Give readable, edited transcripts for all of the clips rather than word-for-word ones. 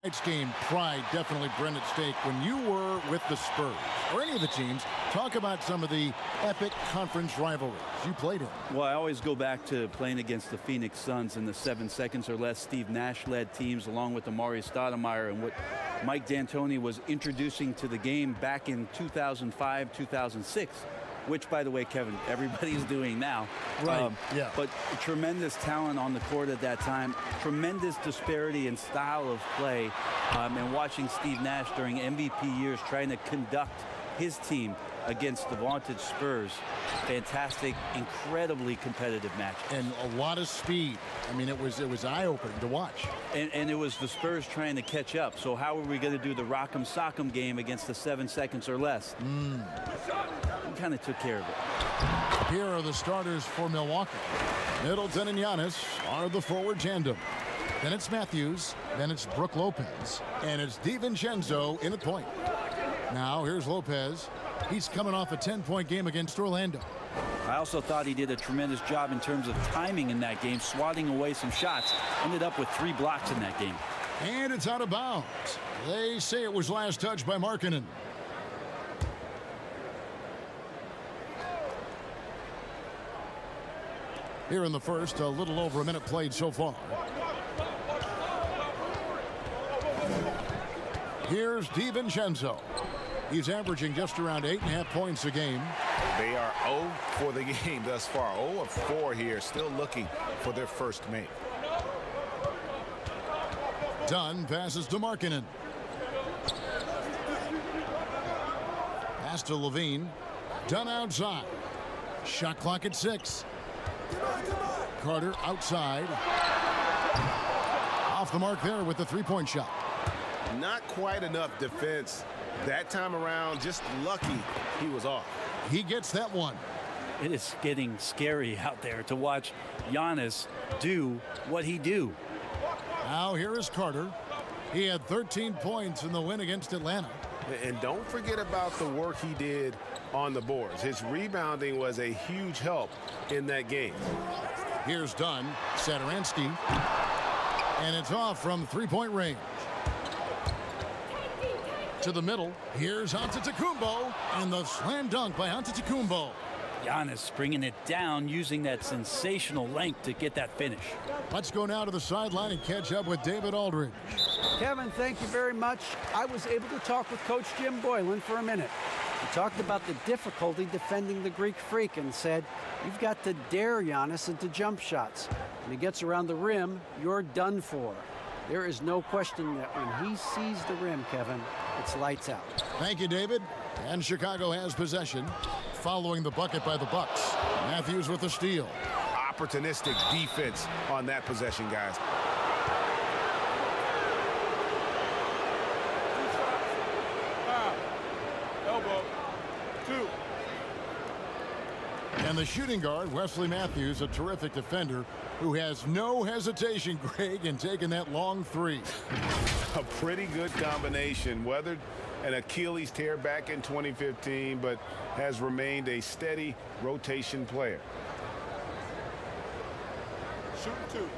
Tonight's game, pride definitely burned at stake when you were with the Spurs or any of the teams. Talk about some of the epic conference rivalries you played in. Well, I always go back to playing against the Phoenix Suns in the 7 seconds or less Steve Nash-led teams, along with Amari Stoudemire, and what Mike D'Antoni was introducing to the game back in 2005, 2006. Which, by the way, Kevin, everybody's doing now. Right, yeah. But tremendous talent on the court at that time, tremendous disparity in style of play, and watching Steve Nash during MVP years trying to conduct his team against the vaunted Spurs. Fantastic, incredibly competitive match. And a lot of speed. I mean, it was eye-opening to watch. And it was the Spurs trying to catch up. So how are we going to do the Rock'em Sock'em game against the 7 seconds or less? We kind of took care of it. Here are the starters for Milwaukee. Middleton and Giannis are the forward tandem. Then it's Matthews, then it's Brook Lopez, and it's DiVincenzo in at point. Now here's Lopez. He's coming off a 10-point game against Orlando. I also thought he did a tremendous job in terms of timing in that game, swatting away some shots. Ended up with 3 blocks in that game. And it's out of bounds. They say it was last touched by Markkanen. Here in the first, a little over a minute played so far. Here's DiVincenzo. He's averaging just around 8.5 points a game. They are 0 for the game thus far. 0 of 4 here, still looking for their first make. Dunn passes to Markkanen. Pass to Levine. Dunn outside. Shot clock at 6. Carter outside. Off the mark there with the three-point shot. Not quite enough defense that time around. Just lucky he was off. He gets that one. It is getting scary out there to watch Giannis do what he do. Now here is Carter. He had 13 points in the win against Atlanta. And don't forget about the work he did on the boards. His rebounding was a huge help in that game. Here's Dunn. Satoransky. And it's off from three-point range. To the middle. Here's Antetokounmpo. And the slam dunk by Antetokounmpo. Giannis bringing it down, using that sensational length to get that finish. Let's go now to the sideline and catch up with David Aldridge. Kevin, thank you very much. I was able to talk with Coach Jim Boylan for a minute. He talked about the difficulty defending the Greek Freak and said, you've got to dare Giannis into jump shots. When he gets around the rim, you're done for. There is no question that when he sees the rim, Kevin, it's lights out. Thank you, David. And Chicago has possession, following the bucket by the Bucks. Matthews with the steal. Opportunistic defense on that possession, guys. Elbow. 2. And the shooting guard, Wesley Matthews, a terrific defender who has no hesitation, Greg, in taking that long three. A pretty good combination. Weathered an Achilles tear back in 2015, but has remained a steady rotation player. Shooting 2.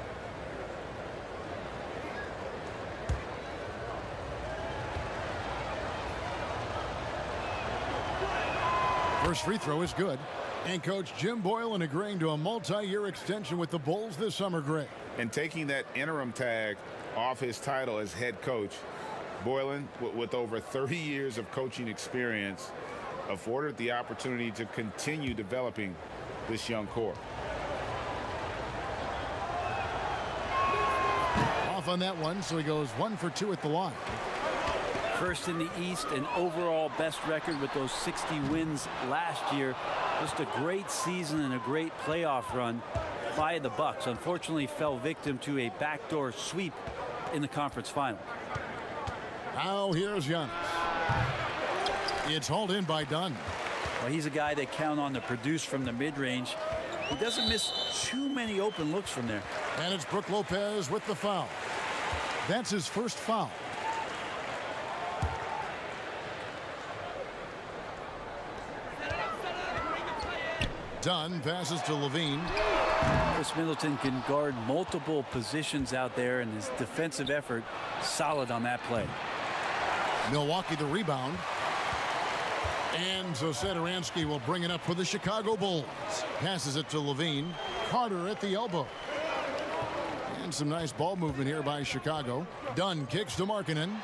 First free throw is good. And Coach Jim Boylan agreeing to a multi-year extension with the Bulls this summer, Greg. And taking that interim tag off his title as head coach, Boylan, with over 30 years of coaching experience, afforded the opportunity to continue developing this young core. Off on that one, so he goes 1 for 2 at the line. First in the East and overall best record with those 60 wins last year. Just a great season and a great playoff run by the Bucks. Unfortunately, fell victim to a backdoor sweep in the conference final. Now here's Giannis. It's hauled in by Dunn. Well, he's a guy they count on to produce from the mid-range. He doesn't miss too many open looks from there. And it's Brook Lopez with the foul. That's his first foul. Dunn passes to Levine. Chris Middleton can guard multiple positions out there, and his defensive effort solid on that play. Milwaukee the rebound. And so Satoransky will bring it up for the Chicago Bulls. Passes it to Levine. Carter at the elbow. And some nice ball movement here by Chicago. Dunn kicks to Markkanen.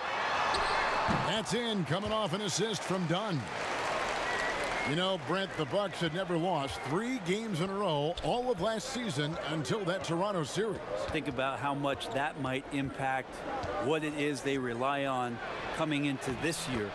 That's in, coming off an assist from Dunn. You know, Brent, the Bucks had never lost 3 games in a row all of last season until that Toronto series. Think about how much that might impact what it is they rely on coming into this year,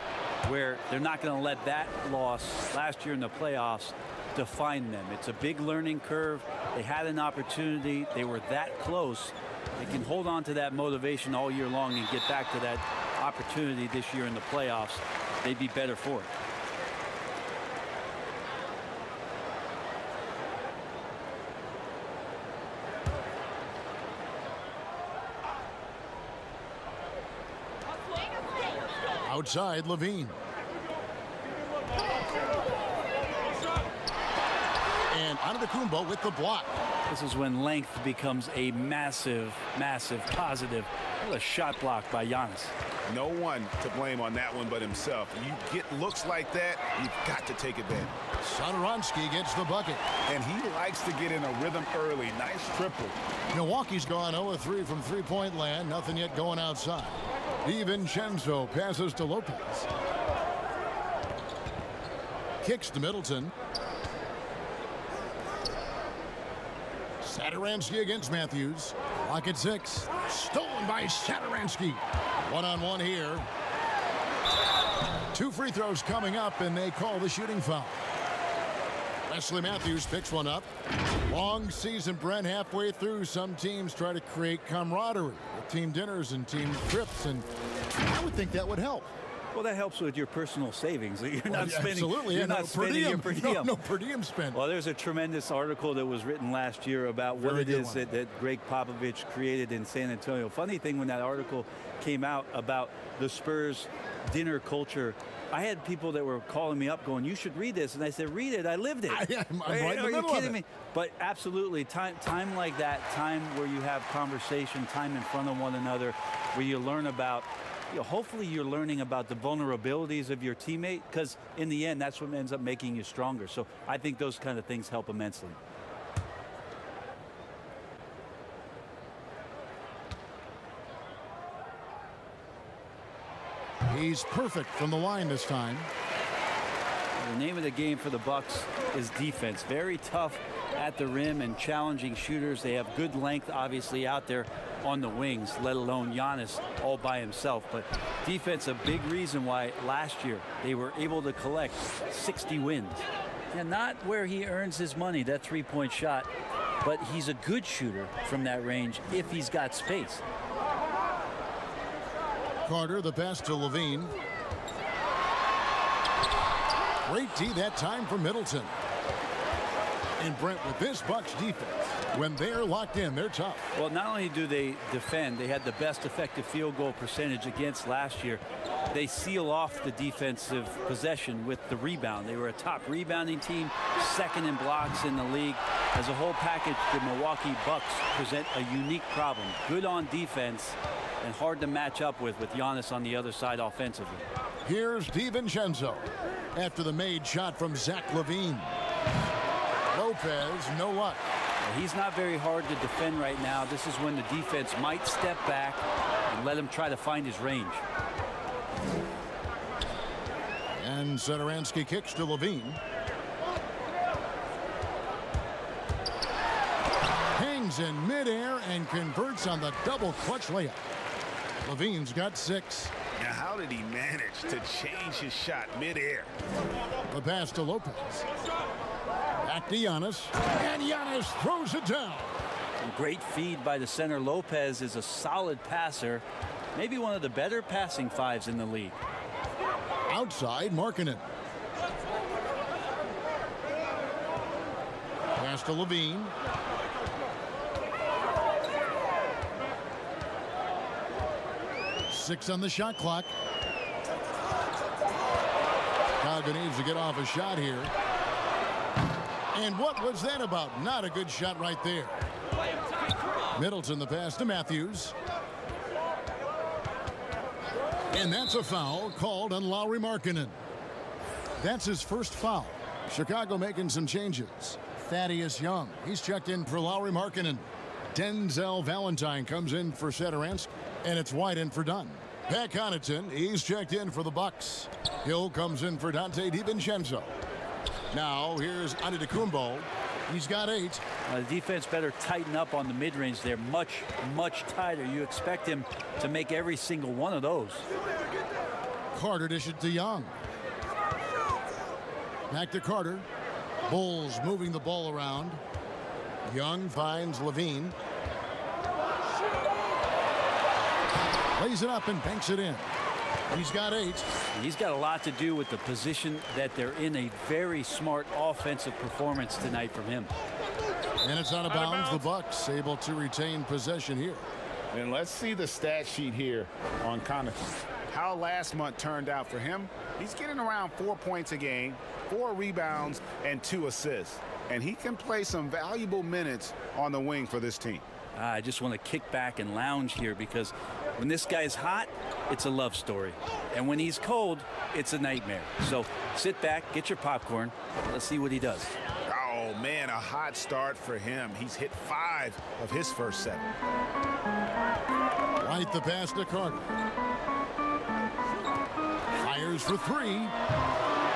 where they're not going to let that loss last year in the playoffs define them. It's a big learning curve. They had an opportunity. They were that close. They can hold on to that motivation all year long and get back to that opportunity this year in the playoffs. They'd be better for it. Outside, Levine. And Antetokounmpo with the block. This is when length becomes a massive, massive positive. What a shot block by Giannis. No one to blame on that one but himself. You get looks like that, you've got to take advantage. Satoransky gets the bucket. And he likes to get in a rhythm early. Nice triple. Milwaukee's gone 0-3 from three-point land. Nothing yet going outside. DiVincenzo passes to Lopez. Kicks to Middleton. Satoransky against Matthews. Clock at 6. Stolen by Satoransky. One-on-one here. 2 free throws coming up, and they call the shooting foul. Wesley Matthews picks one up. Long season, Brent, halfway through. Some teams try to create camaraderie with team dinners and team trips, and I would think that would help. Well, that helps with your personal savings. You're not Yeah, spending. absolutely. You're not spending your per diem. No per diem spend. Well, there's a tremendous article that was written last year about what it is that Greg Popovich created in San Antonio. Funny thing, when that article came out about the Spurs dinner culture, I had people that were calling me up going, "You should read this," and I said, "Read it. I lived it." I'm right in the Are you middle kidding of it. me? But absolutely, time like that, time where you have conversation, time in front of one another, where you learn about. Hopefully you're learning about the vulnerabilities of your teammate, because in the end, that's what ends up making you stronger. So I think those kind of things help immensely. He's perfect from the line this time. The name of the game for the Bucks is defense. Very tough at the rim and challenging shooters. They have good length, obviously, out there on the wings, let alone Giannis all by himself. But defense, a big reason why last year they were able to collect 60 wins. Yeah, not where he earns his money, that three-point shot, but he's a good shooter from that range if he's got space. Carter, the pass to Levine. Great D that time for Middleton. And Brent, with this Bucks defense, when they're locked in, they're tough. Well, not only do they defend, they had the best effective field goal percentage against last year. They seal off the defensive possession with the rebound. They were a top rebounding team, second in blocks in the league. As a whole package, the Milwaukee Bucks present a unique problem. Good on defense and hard to match up with Giannis on the other side offensively. Here's DiVincenzo after the made shot from Zach LaVine. Lopez, no luck. He's not very hard to defend right now. This is when the defense might step back and let him try to find his range. And Satoransky kicks to Levine. Hangs in midair and converts on the double clutch layup. Levine's got 6. Now, how did he manage to change his shot midair? The pass to Lopez. Back to Giannis. And Giannis throws it down. A great feed by the center. Lopez is a solid passer. Maybe one of the better passing fives in the league. Outside, Markkanen. Pass to Levine. Six on the shot clock. Chicago needs to get off a shot here. And what was that about? Not a good shot right there. Middleton the pass to Matthews. And that's a foul called on Lauri Markkanen. That's his first foul. Chicago making some changes. Thaddeus Young, he's checked in for Lauri Markkanen. Denzel Valentine comes in for Satoransky. And it's White in for Dunn. Pat Connaughton, he's checked in for the Bucks. Hill comes in for Dante DiVincenzo. Now here's Antetokounmpo. He's got 8. The defense better tighten up on the mid-range there. Much tighter. You expect him to make every single one of those. Carter dishes to Young. Back to Carter. Bulls moving the ball around. Young finds Levine. Lays it up and banks it in. He's got 8. He's got a lot to do with the position that they're in. A very smart offensive performance tonight from him. And it's out of bounds. The Bucks able to retain possession here. And let's see the stat sheet here on Connaughton. How last month turned out for him. He's getting around 4 points a game, 4 rebounds, and 2 assists. And he can play some valuable minutes on the wing for this team. I just want to kick back and lounge here because when this guy's hot, it's a love story. And when he's cold, it's a nightmare. So sit back, get your popcorn. Let's see what he does. Oh, man, a hot start for him. He's hit 5 of his first 7. White the pass to Carter. Fires for 3.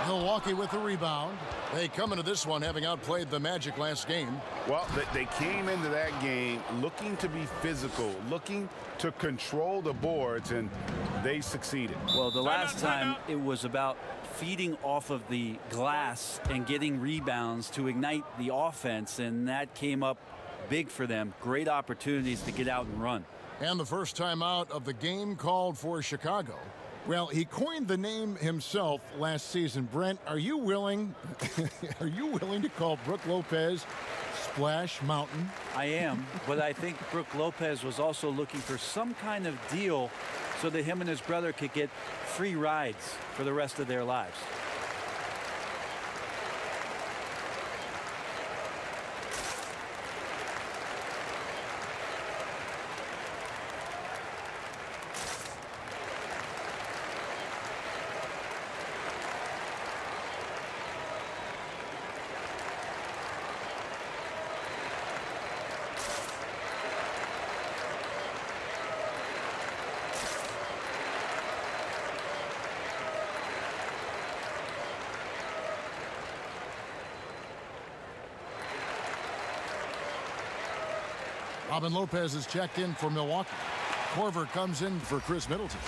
Milwaukee with the rebound. They come into this one having outplayed the Magic last game. Well, they came into that game looking to be physical, looking to control the boards, and they succeeded. Well, the last time it was about feeding off of the glass and getting rebounds to ignite the offense, and that came up big for them. Great opportunities to get out and run. And the first time out of the game called for Chicago. Well, he coined the name himself last season. Brent, are you willing to call Brook Lopez Splash Mountain? I am, but I think Brook Lopez was also looking for some kind of deal so that him and his brother could get free rides for the rest of their lives. Robin Lopez is checked in for Milwaukee. Korver comes in for Chris Middleton.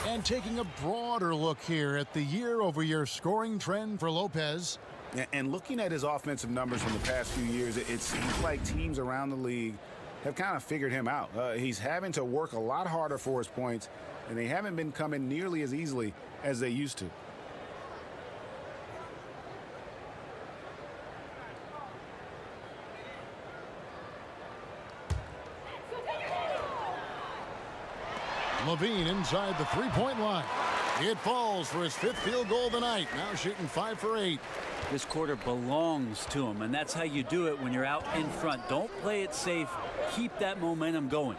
And taking a broader look here at the year-over-year scoring trend for Lopez. And looking at his offensive numbers from the past few years, it seems like teams around the league have kind of figured him out. He's having to work a lot harder for his points, and they haven't been coming nearly as easily as they used to. Levine inside the three-point line. It falls for his 5th field goal of the night. Now shooting 5 for 8. This quarter belongs to him, and that's how you do it when you're out in front. Don't play it safe. Keep that momentum going.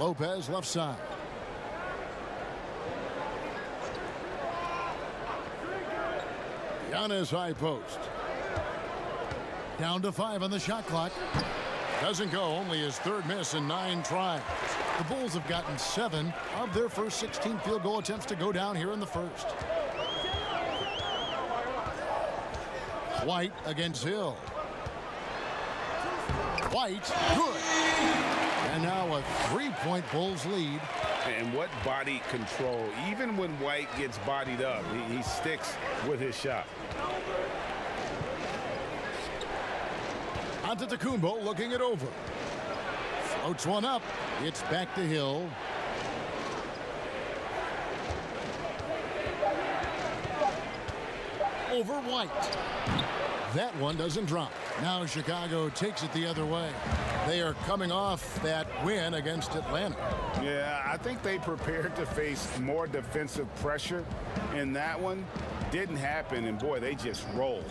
Lopez left side. Giannis high post. Down to 5 on the shot clock. Doesn't go, only his 3rd miss in 9 tries. The Bulls have gotten 7 of their first 16 field goal attempts to go down here in the first. White against Hill. White, good. And now a 3-point Bulls lead. And what body control. Even when White gets bodied up, he sticks with his shot. Antetokounmpo looking it over. Floats one up. It's back to Hill. Over White. That one doesn't drop. Now Chicago takes it the other way. They are coming off that win against Atlanta. Yeah, I think they prepared to face more defensive pressure in that one. Didn't happen, and boy, they just rolled.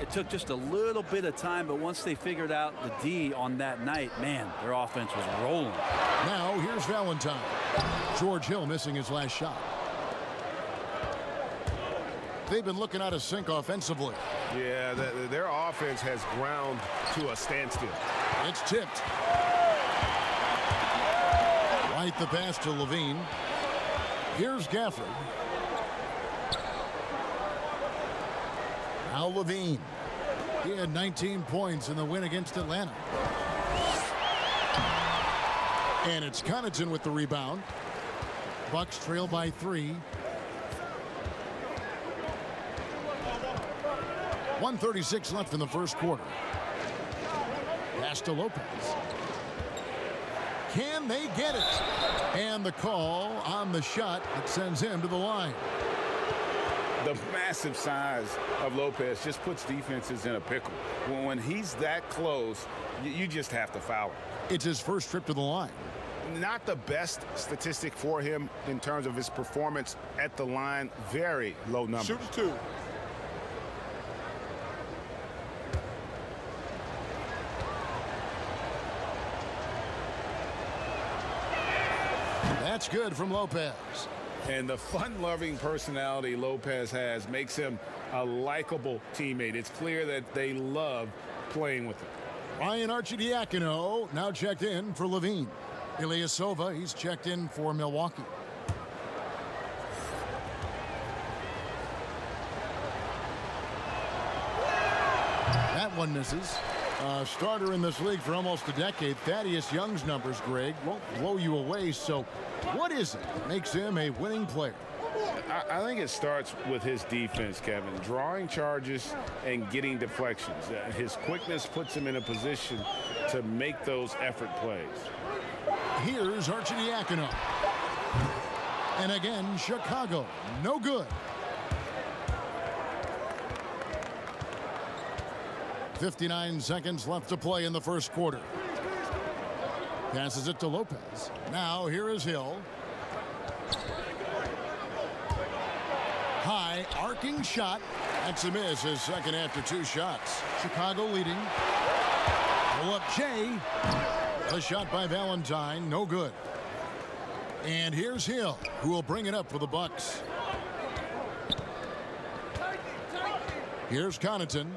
It took just a little bit of time, but once they figured out the D on that night, man, their offense was rolling. Now here's Valentine. George Hill missing his last shot. They've been looking out of sync offensively. Yeah, their offense has ground to a standstill. It's tipped. Right the pass to Levine. Here's Gafford. Now Levine. He had 19 points in the win against Atlanta. And it's Connaughton with the rebound. Bucks trail by 3. 1:36 left in the first quarter. Pass to Lopez. Can they get it? And the call on the shot that sends him to the line. The massive size of Lopez just puts defenses in a pickle. When he's that close, you just have to foul him. It's his first trip to the line. Not the best statistic for him in terms of his performance at the line. Very low numbers. Shoot 2. That's good from Lopez. And the fun-loving personality Lopez has makes him a likable teammate. It's clear that they love playing with him. Ryan Arcidiacono now checked in for Levine. Ilyasova, he's checked in for Milwaukee. That one misses. Starter in this league for almost a decade. Thaddeus Young's numbers, Greg, won't blow you away. So what is it that makes him a winning player? I think it starts with his defense, Kevin. Drawing charges and getting deflections. His quickness puts him in a position to make those effort plays. Here's Arcidiacono. And again, Chicago. No good. 59 seconds left to play in the first quarter. Passes it to Lopez. Now here is Hill. High arcing shot. That's a miss, his second after 2 shots. Chicago leading. Pull up Jay. A shot by Valentine, no good. And here's Hill, who will bring it up for the Bucks. Here's Connaughton.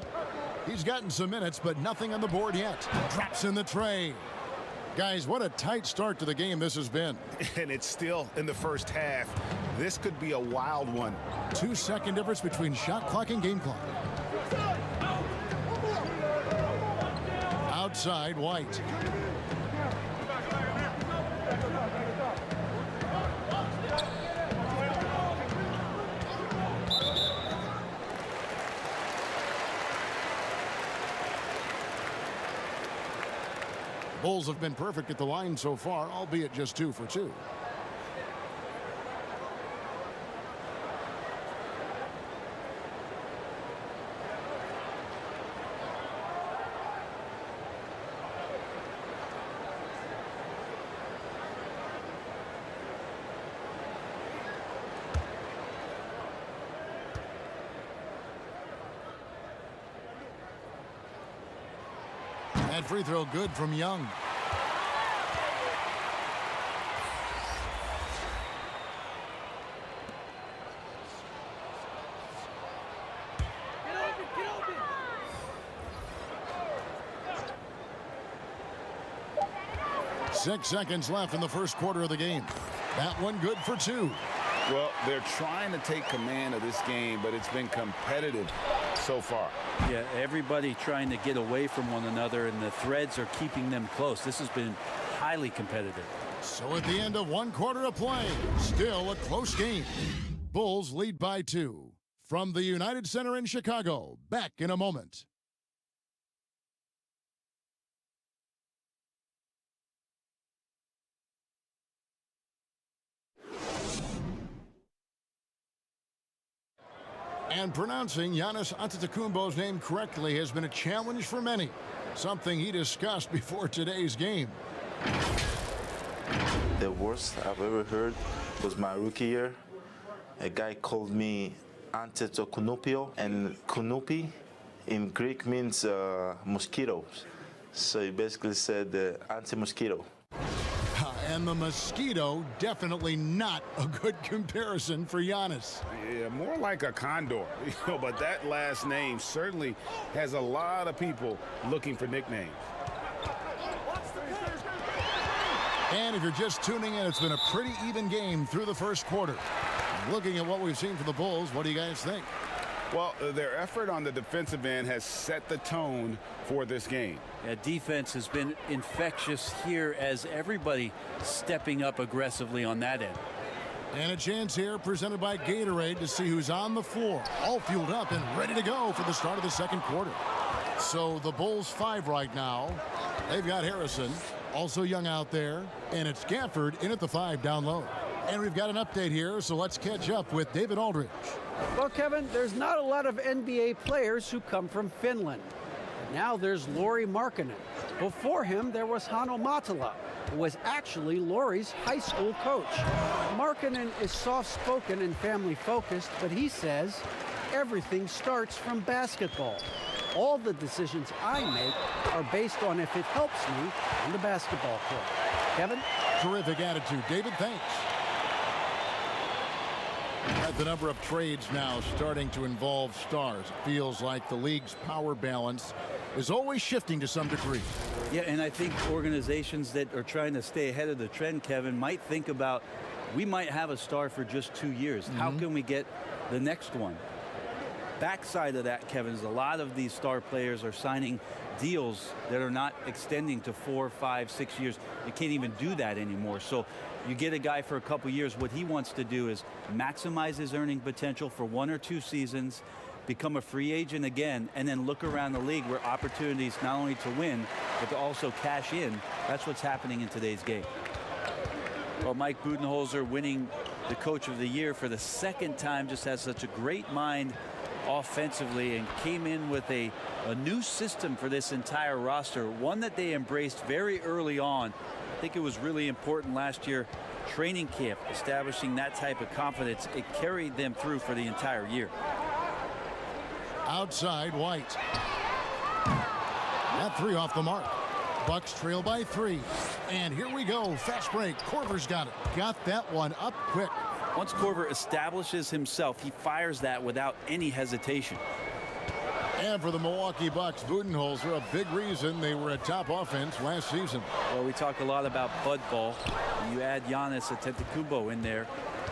He's gotten some minutes, but nothing on the board yet. Drops in the tray. Guys, what a tight start to the game this has been. And it's still in the first half. This could be a wild one. 2-second difference between shot clock and game clock. Outside, White. Bulls have been perfect at the line so far, albeit just 2 for 2. That free throw good from Young. Get open. 6 seconds left in the first quarter of the game. That one good for 2. Well, they're trying to take command of this game, but it's been competitive so far. Yeah, everybody trying to get away from one another, and the threads are keeping them close. This has been highly competitive. So at the end of 1 quarter of play, still a close game. Bulls lead by 2. From the United Center in Chicago, back in a moment. And pronouncing Giannis Antetokounmpo's name correctly has been a challenge for many. something he discussed before today's game. The worst I've ever heard was my rookie year. A guy called me Antetokounmpo, and kunupi in Greek means mosquitoes. So he basically said anti-mosquito. And the mosquito, definitely not a good comparison for Giannis. Yeah, more like a condor. But that last name certainly has a lot of people looking for nicknames. And if you're just tuning in, it's been a pretty even game through the first quarter. Looking at what we've seen for the Bulls, what do you guys think? Well, their effort on the defensive end has set the tone for this game. Yeah, defense has been infectious here as everybody stepping up aggressively on that end. And a chance here presented by Gatorade to see who's on the floor, all fueled up and ready to go for the start of the second quarter. So the Bulls 5 right now. They've got Harrison, also young out there, and it's Gafford in at the 5 down low. And we've got an update here, so let's catch up with David Aldridge. Well, Kevin, there's not a lot of NBA players who come from Finland. Now there's Lauri Markkanen. Before him, there was Hanno Matala, who was actually Lauri's high school coach. Markkanen is soft-spoken and family-focused, but he says everything starts from basketball. All the decisions I make are based on if it helps me on the basketball court. Kevin? Terrific attitude. David, thanks. At the number of trades now starting to involve stars. It feels like the league's power balance is always shifting to some degree. Yeah, and I think organizations that are trying to stay ahead of the trend, Kevin, might think about, we might have a star for just 2 years. How can we get the next one? Backside of that, Kevin, is a lot of these star players are signing deals that are not extending to 4, 5, 6 years. You can't even do that anymore. So you get a guy for a couple years. What he wants to do is maximize his earning potential for 1 or 2 seasons, become a free agent again, and then look around the league where opportunities not only to win, but to also cash in. That's what's happening in today's game. Well, Mike Budenholzer winning the Coach of the Year for the second time, just has such a great mind offensively and came in with a new system for this entire roster, one that they embraced very early on. I think it was really important last year, training camp, establishing that type of confidence. It carried them through for the entire year. Outside, White. That 3 off the mark. Bucks trail by 3. And here we go. Fast break. Korver's got it. Got that one up quick. Once Korver establishes himself, he fires that without any hesitation. And for the Milwaukee Bucks, Budenholzer, a big reason they were a top offense last season. Well, we talk a lot about Bud ball. You add Giannis Antetokounmpo in there,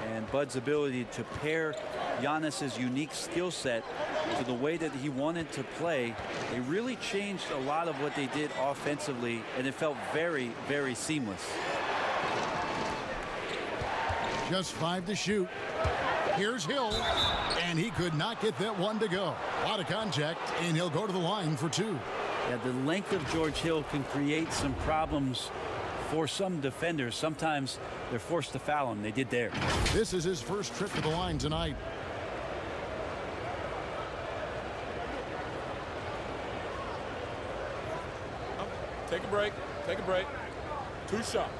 and Bud's ability to pair Giannis's unique skill set to the way that he wanted to play. It really changed a lot of what they did offensively, and it felt very, very seamless. Just 5 to shoot. Here's Hill, and he could not get that one to go. A lot of contact, and he'll go to the line for 2. Yeah, the length of George Hill can create some problems for some defenders. Sometimes they're forced to foul him. They did there. This is his first trip to the line tonight. Take a break. Take a break. 2 shots.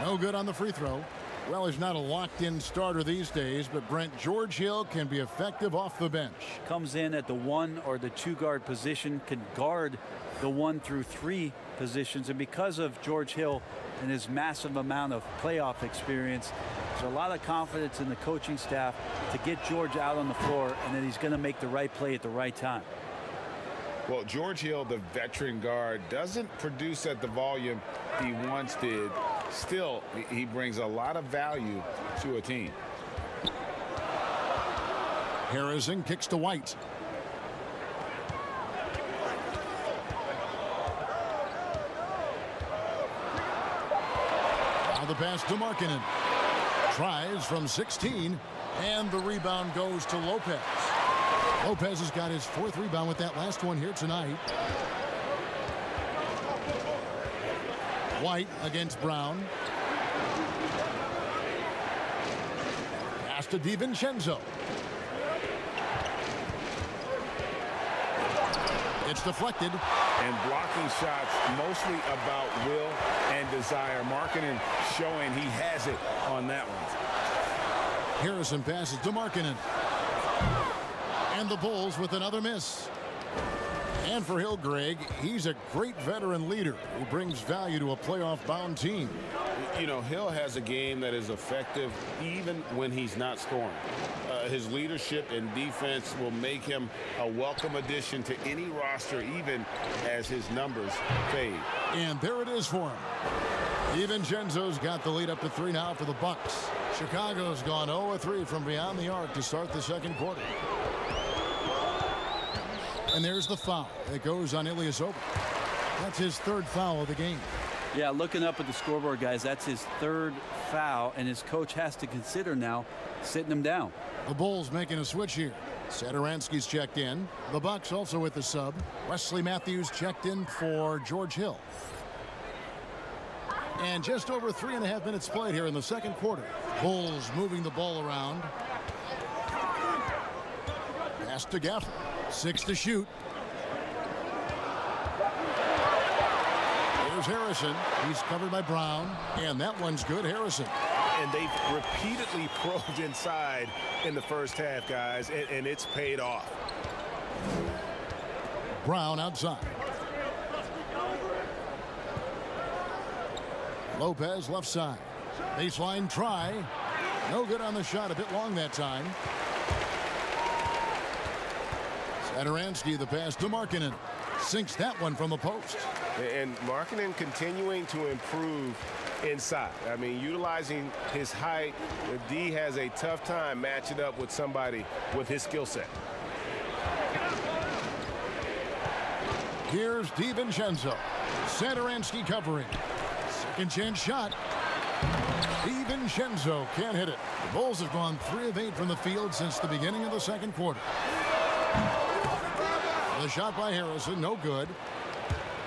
No good on the free throw. Well, he's not a locked-in starter these days, but Brent, George Hill can be effective off the bench. Comes in at the 1 or the 2 guard position, can guard the 1 through 3 positions, and because of George Hill and his massive amount of playoff experience, there's a lot of confidence in the coaching staff to get George out on the floor, and that he's going to make the right play at the right time. Well, George Hill, the veteran guard, doesn't produce at the volume he once did. Still, he brings a lot of value to a team. Harrison kicks to White. Now the pass to Markkanen. Tries from 16, and the rebound goes to Lopez. Lopez has got his 4th rebound with that last one here tonight. White against Brown. to DiVincenzo. It's deflected. And blocking shots mostly about will and desire. Markkanen showing he has it on that one. Harrison passes to Markkanen. And the Bulls with another miss. And for Hill, Greg, he's a great veteran leader who brings value to a playoff-bound team. You know, Hill has a game that is effective even when he's not scoring. His leadership and defense will make him a welcome addition to any roster, even as his numbers fade. And there it is for him. DiVincenzo's got the lead up to 3 now for the Bucks. Chicago's gone 0-3 from beyond the arc to start the second quarter. And there's the foul. It goes on Ilyasova. That's his 3rd foul of the game. Yeah, looking up at the scoreboard, guys, that's his 3rd foul, and his coach has to consider now sitting him down. The Bulls making a switch here. Satoransky's checked in. The Bucks also with the sub. Wesley Matthews checked in for George Hill. And just over 3.5 minutes played here in the second quarter. Bulls moving the ball around. Pass to Gafford. 6 to shoot. Here's Harrison. He's covered by Brown. And that one's good. Harrison. And they've repeatedly probed inside in the first half, guys, and it's paid off. Brown outside. Lopez left side. Baseline try. No good on the shot. A bit long that time. Satoransky, the pass to Markkanen. Sinks that one from the post. And Markkanen continuing to improve inside. I mean, utilizing his height. D has a tough time matching up with somebody with his skill set. Here's DiVincenzo. Satoransky covering. Second chance shot. DiVincenzo can't hit it. The Bulls have gone 3 of 8 from the field since the beginning of the second quarter. The shot by Harrison, no good.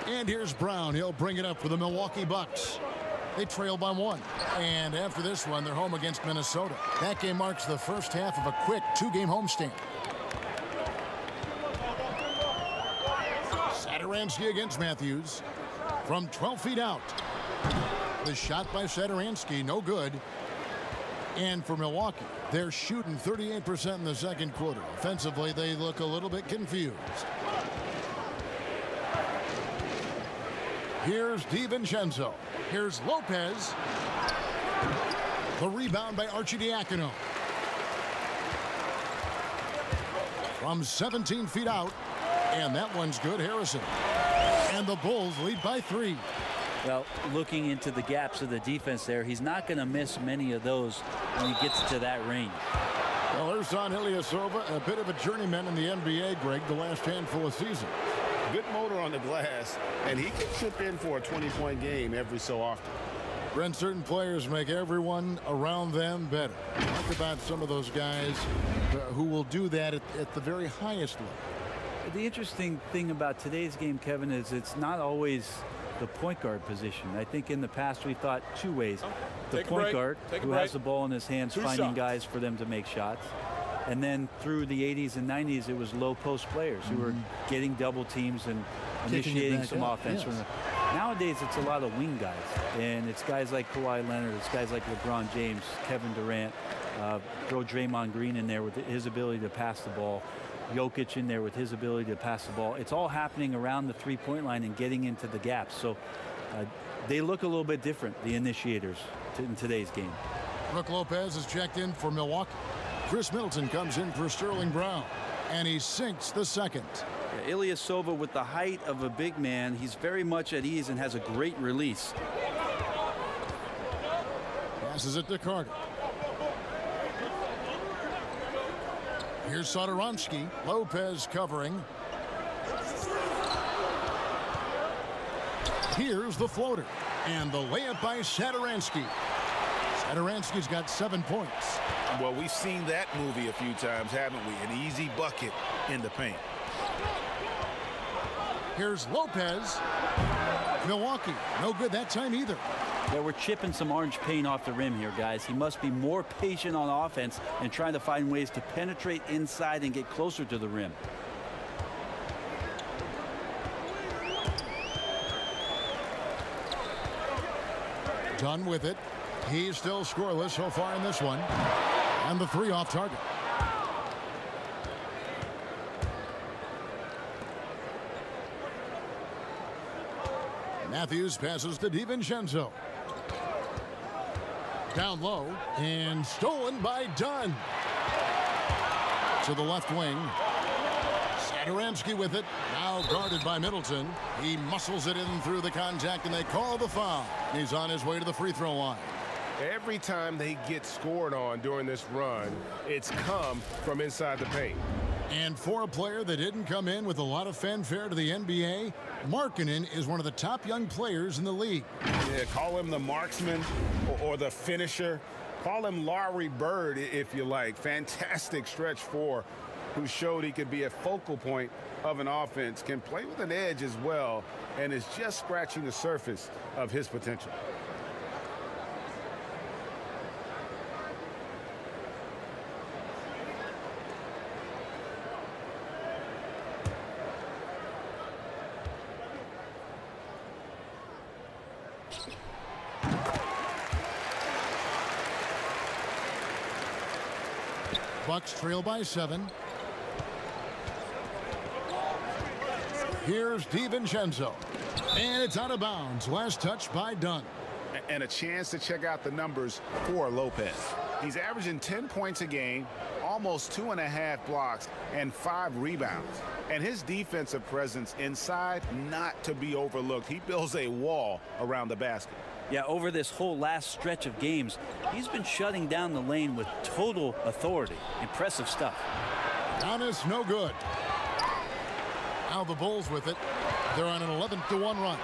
And here's Brown. He'll bring it up for the Milwaukee Bucks. They trail by 1. And after this one, they're home against Minnesota. That game marks the first half of a quick 2-game homestand. Satoransky against Matthews. From 12 feet out. The shot by Satoransky, no good. And for Milwaukee, they're shooting 38% in the second quarter. Offensively, they look a little bit confused. Here's DiVincenzo. Here's Lopez. The rebound by Arcidiacono. From 17 feet out. And that one's good, Harrison. And the Bulls lead by 3. Well, looking into the gaps of the defense there, he's not going to miss many of those when he gets to that range. Well, there's Don Ilyasova, a bit of a journeyman in the NBA, Greg, the last handful of seasons. Good motor on the glass, and he can chip in for a 20-point game every so often. Brent, certain players make everyone around them better. Talk about some of those guys who will do that at the very highest level. The interesting thing about today's game, Kevin, is it's not always the point guard position. I think in the past we thought 2 ways. The point guard who has the ball in his hands, finding guys for them to make shots. And then through the 80s and 90s, it was low post players who were getting double teams and initiating some offense. Yes. Nowadays, it's a lot of wing guys. And it's guys like Kawhi Leonard, it's guys like LeBron James, Kevin Durant, throw Draymond Green in there with his ability to pass the ball. Jokic in there with his ability to pass the ball. It's all happening around the three-point line and getting into the gaps. So they look a little bit different, the initiators, in today's game. Brook Lopez is checked in for Milwaukee. Chris Middleton comes in for Sterling Brown. And he sinks the second. Yeah, Ilyasova, with the height of a big man, he's very much at ease and has a great release. Passes it to Carter. Here's Satoransky. Lopez covering. Here's the floater. And the layup by Satoransky. Satoransky's got 7 points. Well, we've seen that movie a few times, haven't we? An easy bucket in the paint. Here's Lopez. Milwaukee, no good that time either. Yeah, we're chipping some orange paint off the rim here, guys. He must be more patient on offense and trying to find ways to penetrate inside and get closer to the rim. Done with it. He's still scoreless so far in this one. And the three off target. Matthews passes to DiVincenzo. Down low and stolen by Dunn. To the left wing. Satoransky with it. Now guarded by Middleton. He muscles it in through the contact and they call the foul. He's on his way to the free throw line. Every time they get scored on during this run, it's come from inside the paint. And for a player that didn't come in with a lot of fanfare to the NBA, Markkanen is one of the top young players in the league. Yeah, call him the marksman or the finisher. Call him Larry Bird if you like. Fantastic stretch four who showed he could be a focal point of an offense, can play with an edge as well, and is just scratching the surface of his potential. Bucks trail by 7. Here's DiVincenzo. And it's out of bounds. Last touch by Dunn. And a chance to check out the numbers for Lopez. He's averaging 10 points a game, almost 2.5 blocks, and 5 rebounds. And his defensive presence inside, not to be overlooked. He builds a wall around the basket. Yeah, over this whole last stretch of games, he's been shutting down the lane with total authority. Impressive stuff. Giannis, no good. Now the Bulls with it. They're on an 11-1 run.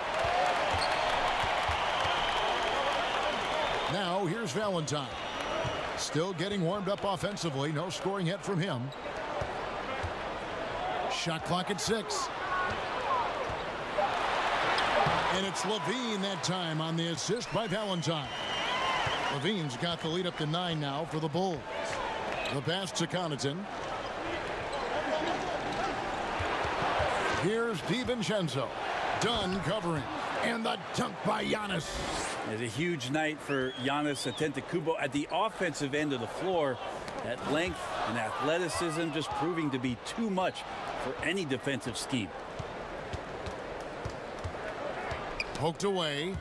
Now here's Valentine. Still getting warmed up offensively. No scoring yet from him. Shot clock at 6. And it's Levine that time on the assist by Valentine. Levine's got the lead up to 9 now for the Bulls. The pass to Connaughton. Here's DiVincenzo. Dunn covering. And the dunk by Giannis. It's a huge night for Giannis Antetokounmpo at the offensive end of the floor. That length and athleticism just proving to be too much for any defensive scheme. Poked away.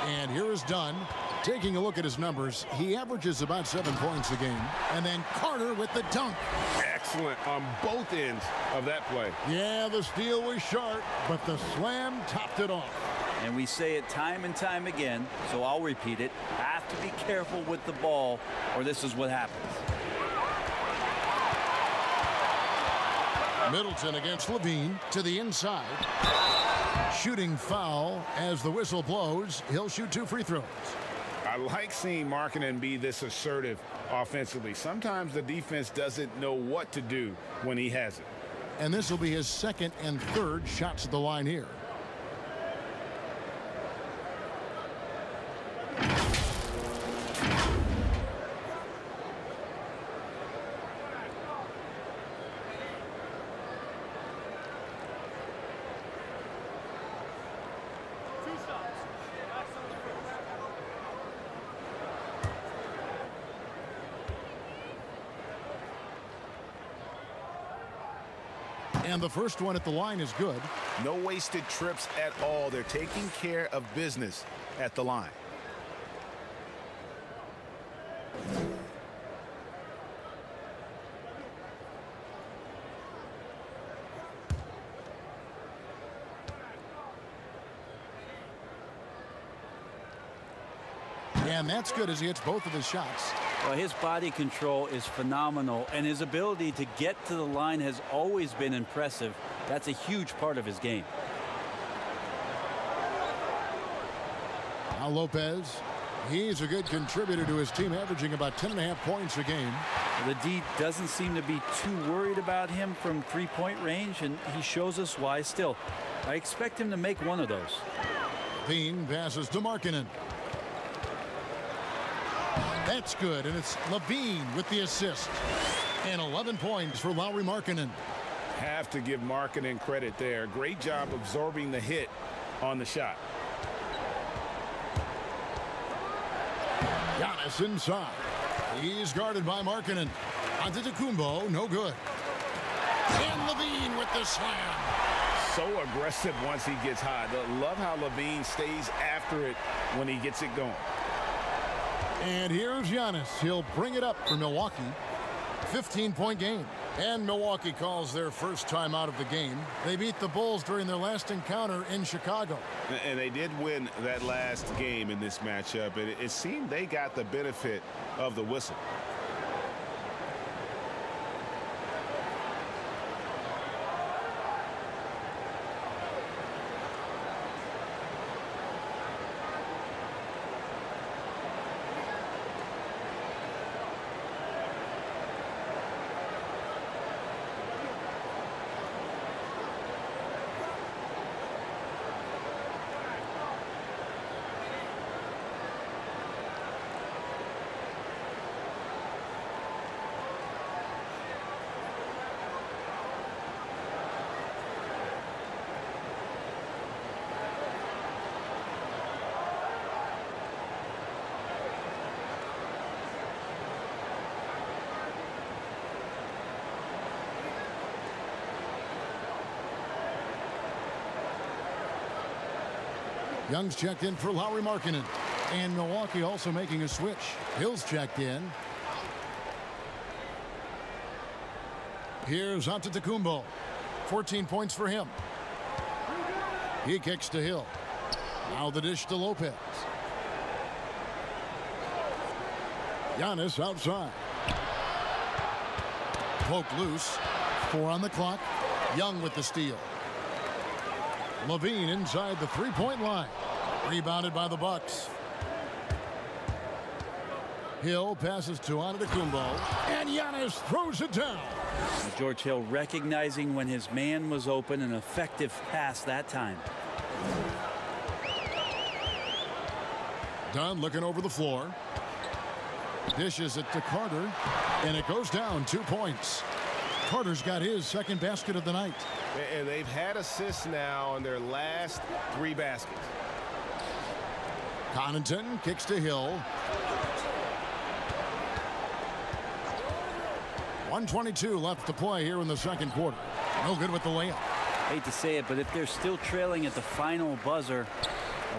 And here is Dunn. Taking a look at his numbers, he averages about 7 points a game. And then Carter with the dunk. Excellent on both ends of that play. Yeah, the steal was sharp, but the slam topped it off. And we say it time and time again, so I'll repeat it. Have to be careful with the ball, or this is what happens. Middleton against Levine to the inside. Shooting foul as the whistle blows. He'll shoot 2 free throws. I like seeing Markkanen be this assertive offensively. Sometimes the defense doesn't know what to do when he has it. And this will be his 2nd and 3rd shots at the line here. And the first one at the line is good. No wasted trips at all. They're taking care of business at the line. And that's good as he hits both of his shots. Well, his body control is phenomenal, and his ability to get to the line has always been impressive. That's a huge part of his game. Now Lopez. He's a good contributor to his team, averaging about 10.5 points a game. The D doesn't seem to be too worried about him from three-point range, and he shows us why. Still, I expect him to make one of those. Levine passes to Markkanen. That's good, and it's Levine with the assist. And 11 points for Lauri Markkanen. Have to give Markkanen credit there. Great job absorbing the hit on the shot. Giannis inside. He's guarded by Markkanen. Antetokounmpo, no good. And Levine with the slam. So aggressive once he gets hot. Love how Levine stays after it when he gets it going. And here's Giannis. He'll bring it up for Milwaukee. 15-point game. And Milwaukee calls their first time out of the game. They beat the Bulls during their last encounter in Chicago. And they did win that last game in this matchup. And it seemed they got the benefit of the whistle. Young's checked in for Lauri Markkanen. And Milwaukee also making a switch. Hill's checked in. Here's Antetokounmpo. 14 points for him. He kicks to Hill. Now the dish to Lopez. Giannis outside. Poked loose. 4 on the clock. Young with the steal. Levine inside the three-point line. Rebounded by the Bucks. Hill passes to Antetokounmpo. And Giannis throws it down. George Hill recognizing when his man was open, an effective pass that time. Dunn looking over the floor. Dishes it to Carter. And it goes down 2 points. Carter's got his second basket of the night. And they've had assists now on their last 3 baskets. Connaughton kicks to Hill. 1:22 left to play here in the second quarter. No good with the layup. Hate to say it, but if they're still trailing at the final buzzer,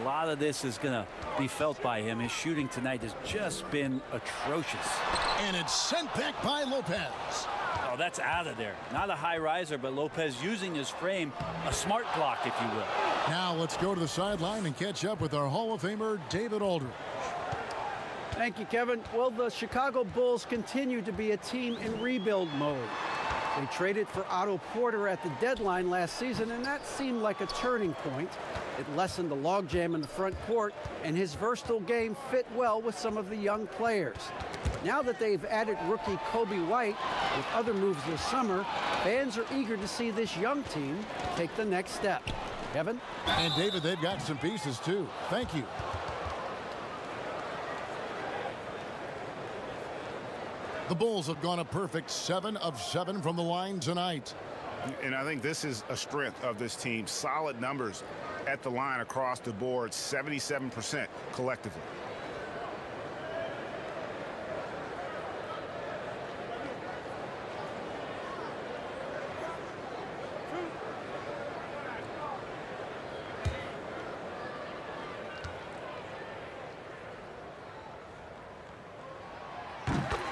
a lot of this is going to be felt by him. His shooting tonight has just been atrocious. And it's sent back by Lopez. Oh, that's out of there. Not a high riser, but Lopez using his frame, a smart block, if you will. Now let's go to the sideline and catch up with our Hall of Famer, David Aldridge. Thank you, Kevin. Well, the Chicago Bulls continue to be a team in rebuild mode. They traded for Otto Porter at the deadline last season, and that seemed like a turning point. It lessened the logjam in the front court, and his versatile game fit well with some of the young players. Now that they've added rookie Kobe White with other moves this summer, fans are eager to see this young team take the next step. Kevin? And David, they've got some pieces too. Thank you. The Bulls have gone a perfect 7 of 7 from the line tonight. And I think this is a strength of this team. Solid numbers at the line across the board, 77% collectively.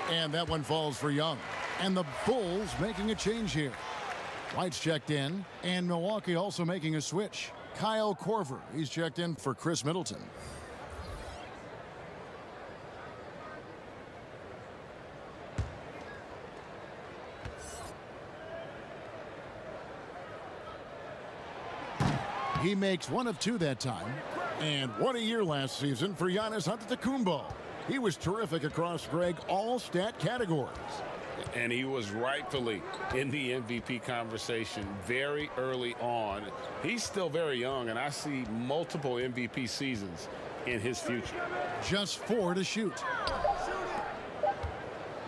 And that one falls for Young. And the Bulls making a change here. White's checked in, and Milwaukee also making a switch. Kyle Korver, he's checked in for Chris Middleton. He makes 1 of 2 that time. And what a year last season for Giannis Antetokounmpo. He was terrific across, Greg, all stat categories. And he was rightfully in the MVP conversation very early on. He's still very young, and I see multiple MVP seasons in his future. Just 4 to shoot.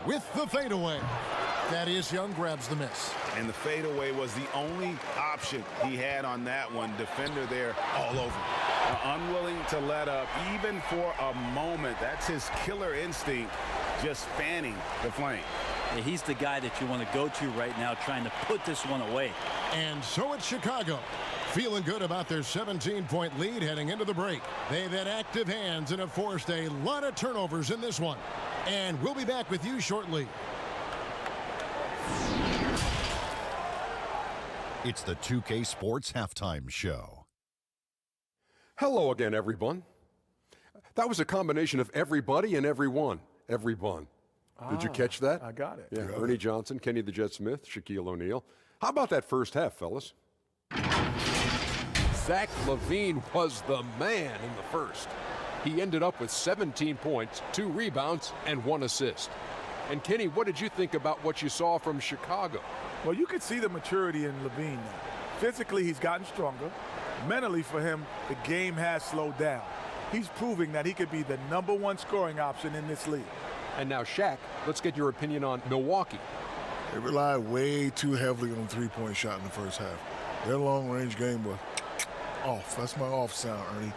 With the fadeaway, Thaddeus Young grabs the miss. And the fadeaway was the only option he had on that one. Defender there all over. Unwilling to let up even for a moment. That's his killer instinct, just fanning the flame. Yeah, he's the guy that you want to go to right now, trying to put this one away. And so it's Chicago, feeling good about their 17-point lead heading into the break. They've had active hands and have forced a lot of turnovers in this one. And we'll be back with you shortly. It's the 2K Sports Halftime Show. Hello again, everyone. That was a combination of everybody and everyone. Everyone. Did you catch that? I got it. Yeah, Ernie Johnson, Kenny the Jet Smith, Shaquille O'Neal. How about that first half, fellas? Zach LaVine was the man in the first. He ended up with 17 points, 2 rebounds, and 1 assist. And Kenny, what did you think about what you saw from Chicago? Well, you could see the maturity in LaVine now. Physically, he's gotten stronger. Mentally, for him, the game has slowed down. He's proving that he could be the #1 scoring option in this league. And now, Shaq, let's get your opinion on Milwaukee. They relied way too heavily on the three-point shot in the first half. Their long-range game was off. That's my off sound, Ernie.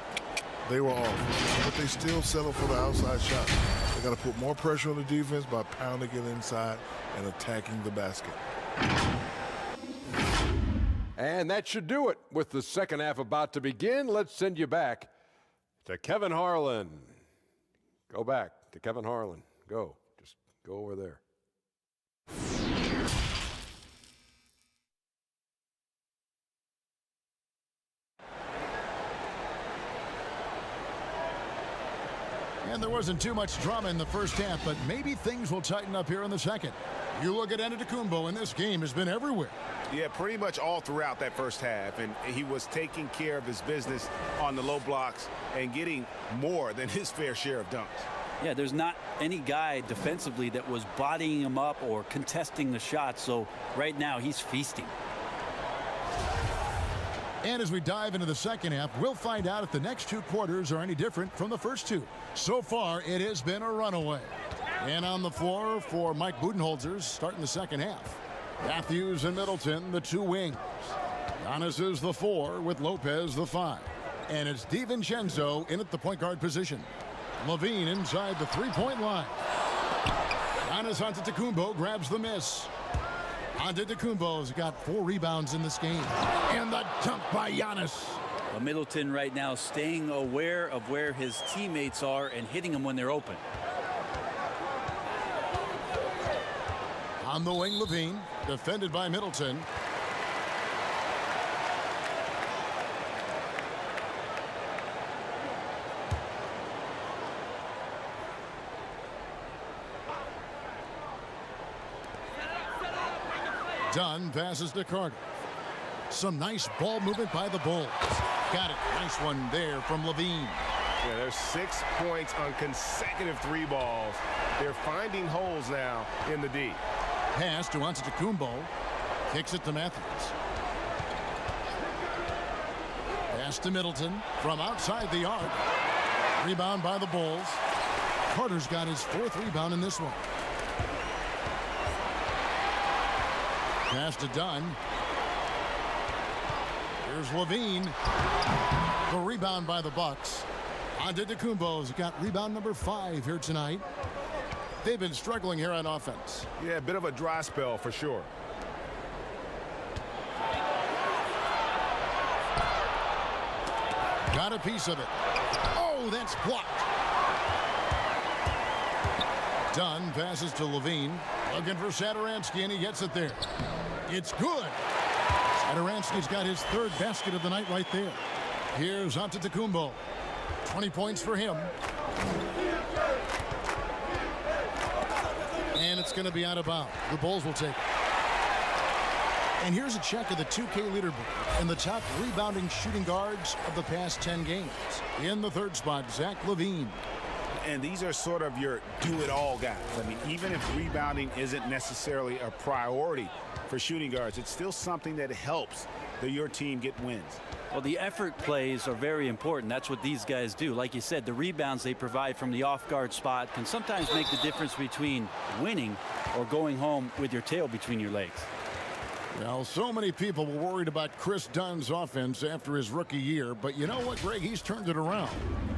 They were off. But they still settled for the outside shot. They got to put more pressure on the defense by pounding it inside and attacking the basket. And that should do it. With the second half about to begin, let's send you back to Kevin Harlan. Go back to Kevin Harlan. Go. Just go over there. And there wasn't too much drama in the first half, but maybe things will tighten up here in the second. You look at Antetokounmpo, and this game has been everywhere. Yeah, pretty much all throughout that first half, and he was taking care of his business on the low blocks and getting more than his fair share of dunks. Yeah, there's not any guy defensively that was bodying him up or contesting the shot, so right now he's feasting. And as we dive into the second half, we'll find out if the next 2 quarters are any different from the first 2. So far, it has been a runaway. And on the floor for Mike Budenholzer starting the second half. Matthews and Middleton, the 2 wings. Giannis is the 4 with Lopez the 5. And it's DiVincenzo in at the point guard position. LaVine inside the 3-point line. Giannis Antetokounmpo grabs the miss. Antetokounmpo's got 4 rebounds in this game. And the dunk by Giannis. Well, Middleton right now staying aware of where his teammates are and hitting them when they're open. On the wing, LaVine, defended by Middleton. Dunn passes to Carter. Some nice ball movement by the Bulls. Got it. Nice one there from LaVine. Yeah, there's 6 points on consecutive 3 balls. They're finding holes now in the D. Pass to Antetokounmpo. Kicks it to Matthews. Pass to Middleton from outside the arc. Rebound by the Bulls. Carter's got his 4th rebound in this one. Pass to Dunn. Here's LaVine. The rebound by the Bucks. Antetokounmpo's got rebound number 5 here tonight. They've been struggling here on offense. Yeah, a bit of a dry spell for sure. Got a piece of it. Oh, that's blocked. Dunn passes to LaVine. Looking for Satoransky, and he gets it there. It's good. Satoransky's got his 3rd basket of the night right there. Here's Antetokounmpo. 20 points for him. And it's going to be out of bounds. The Bulls will take it. And here's a check of the 2K leaderboard and the top rebounding shooting guards of the past 10 games. In the third spot, Zach LaVine. And these are sort of your do-it-all guys. I mean, even if rebounding isn't necessarily a priority for shooting guards, it's still something that helps your team get wins. Well, the effort plays are very important. That's what these guys do. Like you said, the rebounds they provide from the off-guard spot can sometimes make the difference between winning or going home with your tail between your legs. Well, so many people were worried about Chris Dunn's offense after his rookie year, but you know what, Greg? He's turned it around.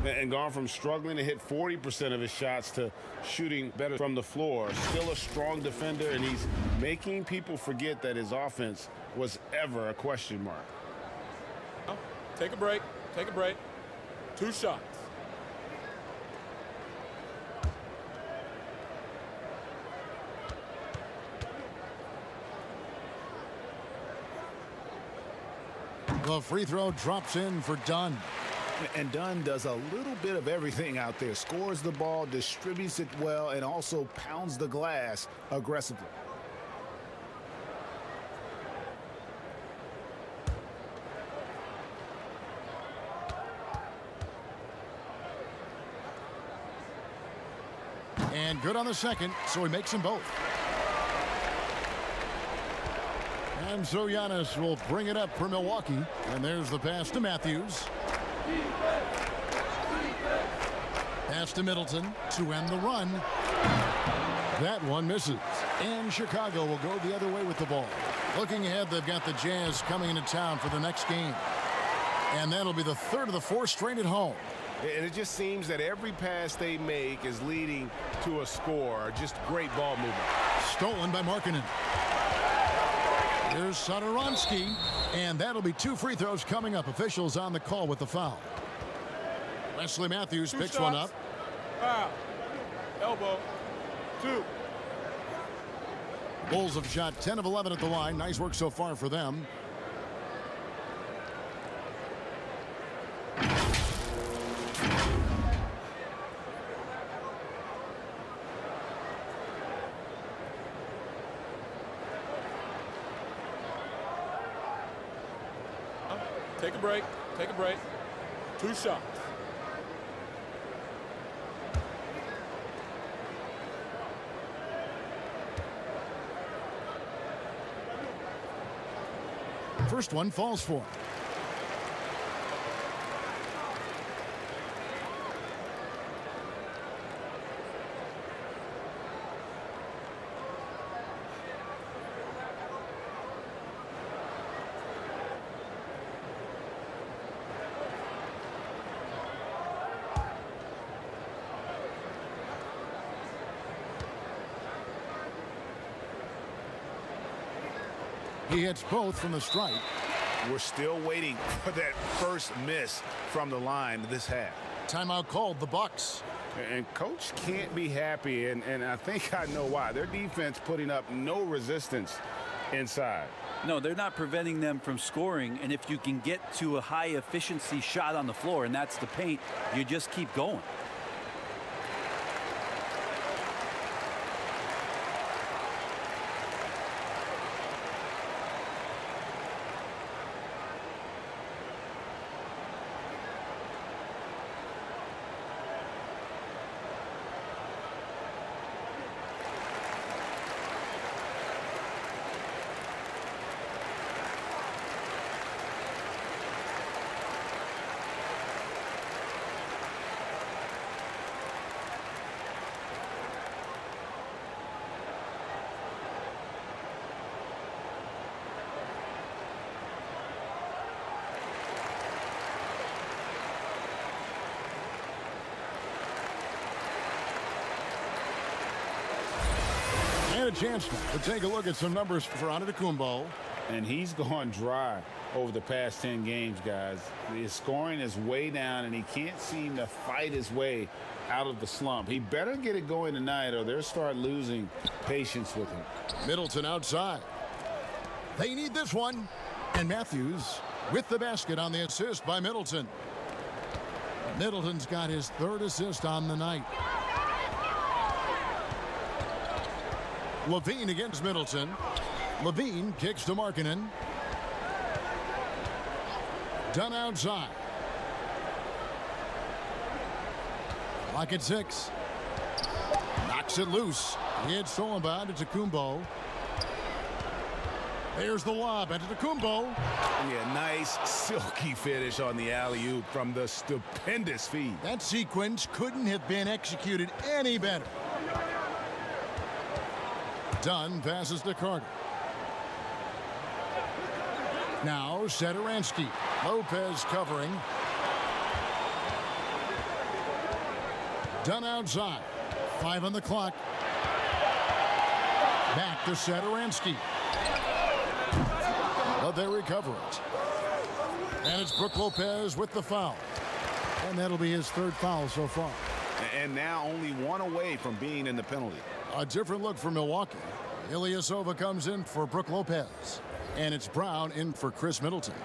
And gone from struggling to hit 40% of his shots to shooting better from the floor. Still a strong defender, and he's making people forget that his offense was ever a question mark. Take a break. Take a break. 2 shots. The free throw drops in for Dunn. And Dunn does a little bit of everything out there. Scores the ball, distributes it well, and also pounds the glass aggressively. And good on the second, so he makes them both. And so Giannis will bring it up for Milwaukee. And there's the pass to Matthews. Pass to Middleton to end the run. That one misses. And Chicago will go the other way with the ball. Looking ahead, they've got the Jazz coming into town for the next game. And that'll be the third of the 4 straight at home. And it just seems that every pass they make is leading to a score. Just great ball movement. Stolen by Markkanen. Here's Satoransky, and that'll be 2 free throws coming up. Officials on the call with the foul. Wesley Matthews picks one up. Foul. Elbow. 2. Bulls have shot 10 of 11 at the line. Nice work so far for them. Take a break. Take a break. 2 shots. First one falls for him. He hits both from the stripe. We're still waiting for that first miss from the line this half. Timeout called, the Bucks. And coach can't be happy, and I think I know why. Their defense putting up no resistance inside. No, they're not preventing them from scoring, and if you can get to a high efficiency shot on the floor, and that's the paint, you just keep going. And a chance to take a look at some numbers for Antetokounmpo. And he's gone dry over the past 10 games, guys. His scoring is way down, and he can't seem to fight his way out of the slump. He better get it going tonight, or they'll start losing patience with him. Middleton outside. They need this one. And Matthews with the basket on the assist by Middleton. Middleton's got his 3rd assist on the night. LaVine against Middleton. Levine kicks to Markkanen. Done outside. Clock at 6. Knocks it loose. It's stolen by Antetokounmpo. There's the lob. Antetokounmpo. Yeah, nice silky finish on the alley-oop from the stupendous feed. That sequence couldn't have been executed any better. Dunn passes to Carter. Now Satoransky. Lopez covering. Dunn outside. 5 on the clock. Back to Satoransky. But they recover it. And it's Brook Lopez with the foul. And that'll be his 3rd foul so far. And now only 1 away from being in the penalty. A different look for Milwaukee. Ilyasova comes in for Brook Lopez. And it's Brown in for Chris Middleton.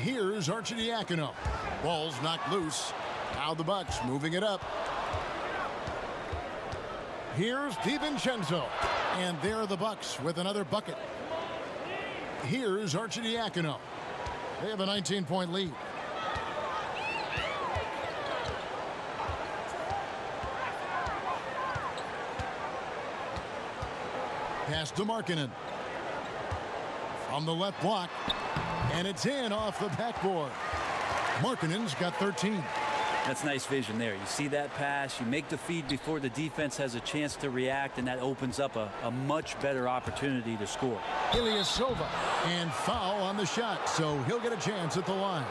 Here's Arcidiacono. Ball's knocked loose. Now the Bucks moving it up. Here's DiVincenzo. And there are the Bucks with another bucket. Here's Arcidiacono. They have a 19-point lead. Pass to Markkanen. From the left block. And it's in off the backboard. Markkanen's got 13. That's nice vision there. You see that pass, you make the feed before the defense has a chance to react, and that opens up a much better opportunity to score. Ilyasova, and foul on the shot, so he'll get a chance at the line.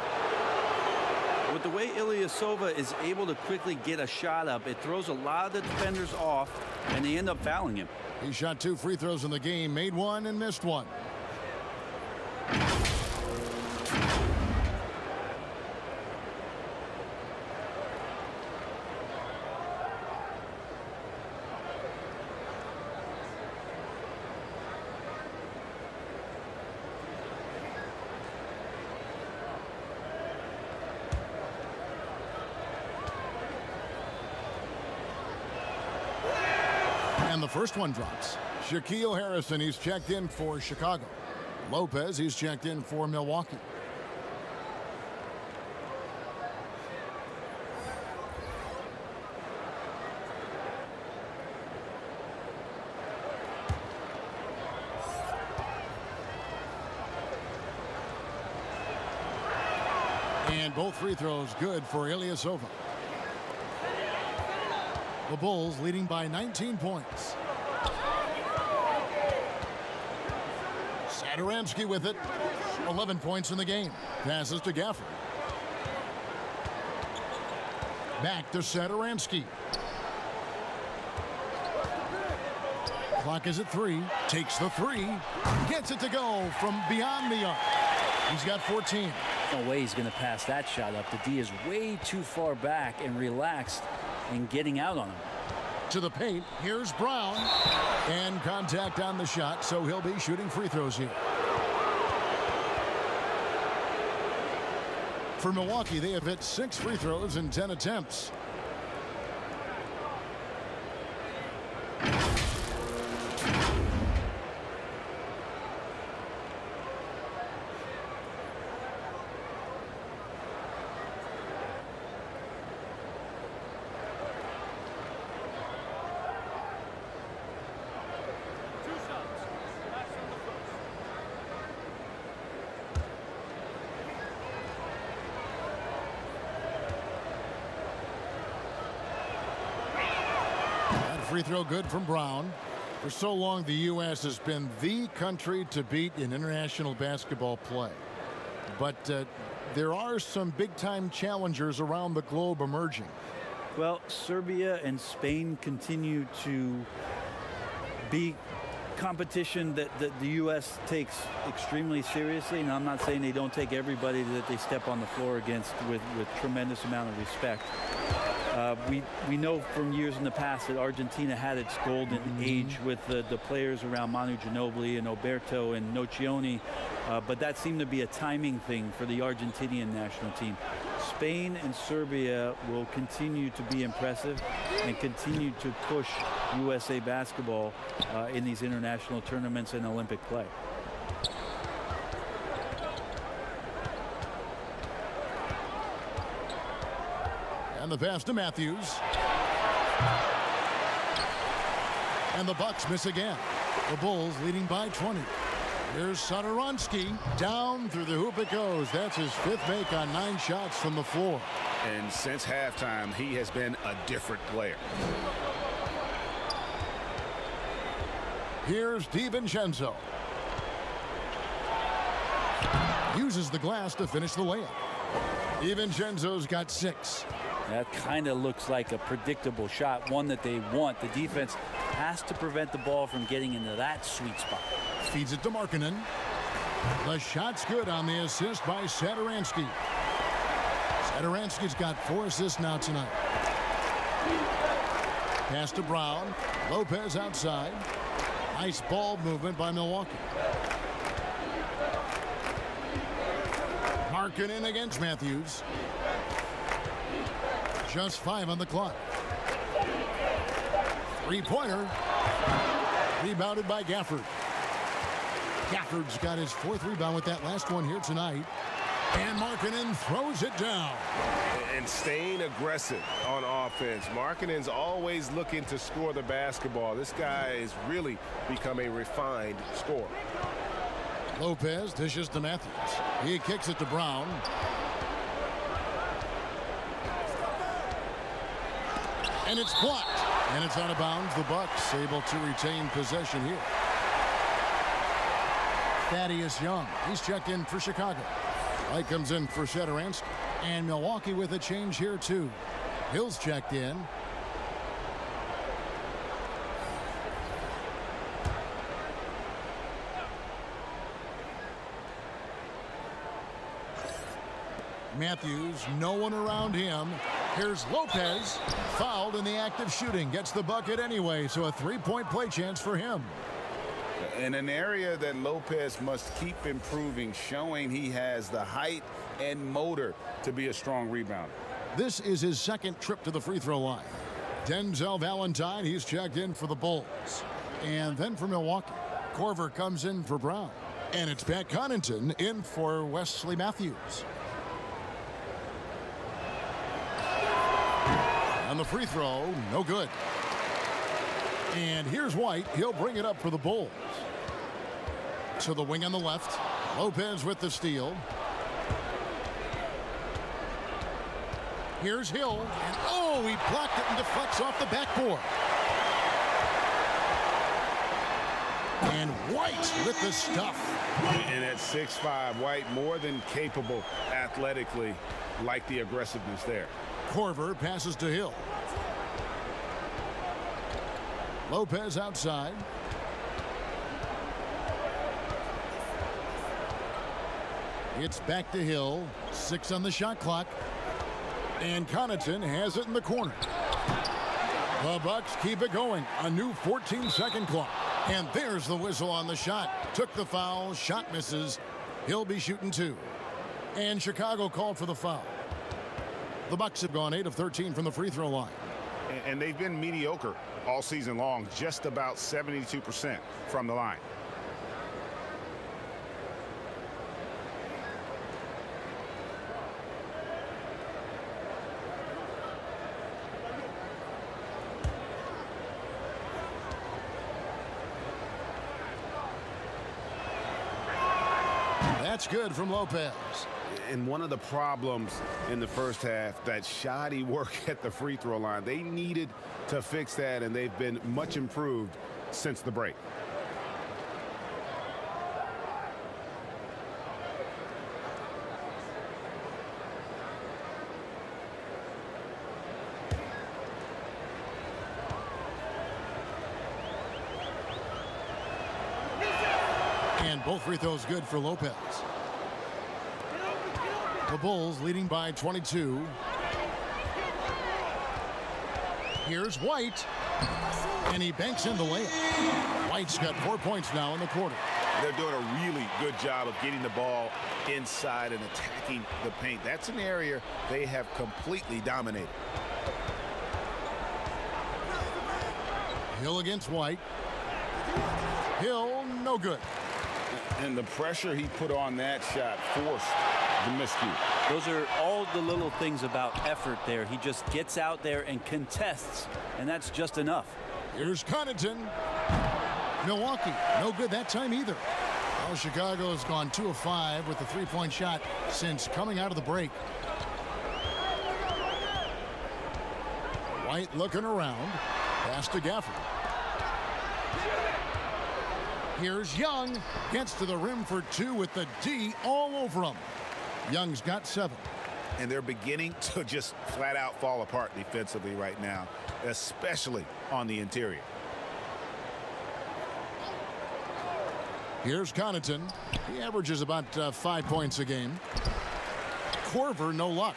With the way Ilyasova is able to quickly get a shot up, it throws a lot of the defenders off, and they end up fouling him. He shot 2 free throws in the game, made 1 and missed 1. And the first one drops. Shaquille Harrison, he's checked in for Chicago. Lopez, he's checked in for Milwaukee. And both free throws good for Ilyasova. The Bulls leading by 19 points. Satoransky with it. 11 points in the game. Passes to Gafford. Back to Satoransky. Clock is at 3. Takes the 3. Gets it to go from beyond the arc. He's got 14. No way he's going to pass that shot up. The D is way too far back and relaxed and getting out on him. To the paint. Here's Brown. And contact on the shot, so he'll be shooting free throws here. For Milwaukee, they have hit 6 free throws in 10 attempts. Free throw good from Brown. For so long, the U.S. has been the country to beat in international basketball play. But there are some big-time challengers around the globe emerging. Well, Serbia and Spain continue to be competition that the U.S. takes extremely seriously. And I'm not saying they don't take everybody that they step on the floor against with tremendous amount of respect. We know from years in the past that Argentina had its golden age with the players around Manu Ginobili and Oberto and Nocioni, but that seemed to be a timing thing for the Argentinian national team. Spain and Serbia will continue to be impressive and continue to push USA basketball in these international tournaments and Olympic play. And the pass to Matthews. And the Bucks miss again. The Bulls leading by 20. Here's Satoransky. Down through the hoop it goes. That's his 5th make on 9 shots from the floor. And since halftime, he has been a different player. Here's DiVincenzo. Uses the glass to finish the layup. DiVincenzo's got 6. That kind of looks like a predictable shot, one that they want. The defense has to prevent the ball from getting into that sweet spot. Feeds it to Markkanen. The shot's good on the assist by Satoransky. Satoransky's got 4 assists now tonight. Pass to Brown. Lopez outside. Nice ball movement by Milwaukee. Markkanen against Matthews. Just 5 on the clock. 3-pointer. Rebounded by Gafford. Gafford's got his 4th rebound with that last one here tonight. And Markkanen throws it down. And staying aggressive on offense. Markkanen's always looking to score the basketball. This guy has really become a refined scorer. Lopez dishes to Matthews. He kicks it to Brown. And it's blocked. And it's out of bounds. The Bucks able to retain possession here. Thaddeus Young. He's checked in for Chicago. Light comes in for Satoransky. And Milwaukee with a change here too. Hill's checked in. Matthews, no one around him. Here's Lopez, fouled in the act of shooting. Gets the bucket anyway, so a 3-point play chance for him. In an area that Lopez must keep improving, showing he has the height and motor to be a strong rebounder. This is his 2nd trip to the free throw line. Denzel Valentine, he's checked in for the Bulls. And then for Milwaukee, Korver comes in for Brown. And it's Pat Connaughton in for Wesley Matthews. On the free throw, no good. And here's White. He'll bring it up for the Bulls. To the wing on the left. Lopez with the steal. Here's Hill. And oh, he blocked it and deflects off the backboard. And White with the stuff. And at 6'5", White more than capable athletically, like the aggressiveness there. Korver passes to Hill. Lopez outside. It's back to Hill. 6 on the shot clock. And Connaughton has it in the corner. The Bucks keep it going. A new 14-second clock. And there's the whistle on the shot. Took the foul. Shot misses. He'll be shooting 2. And Chicago called for the foul. The Bucks have gone 8 of 13 from the free throw line. And they've been mediocre all season long, just about 72% from the line. That's good from Lopez. And one of the problems in the first half, that shoddy work at the free throw line. They needed to fix that, and they've been much improved since the break. And both free throws good for Lopez. The Bulls leading by 22. Here's White, and he banks in the layup. White's got 4 points now in the quarter. They're doing a really good job of getting the ball inside and attacking the paint. That's an area they have completely dominated. Hill against White. Hill, no good. And the pressure he put on that shot forced the miscue. Those are all the little things about effort there. He just gets out there and contests, and that's just enough. Here's Connaughton. Milwaukee, no good that time either. Well, Chicago has gone 2 of 5 with the three-point shot since coming out of the break. White looking around. Pass to Gafford. Here's Young. Gets to the rim for 2 with the D all over him. Young's got 7. And they're beginning to just flat out fall apart defensively right now, especially on the interior. Here's Connaughton. He averages about 5 points a game. Korver, no luck.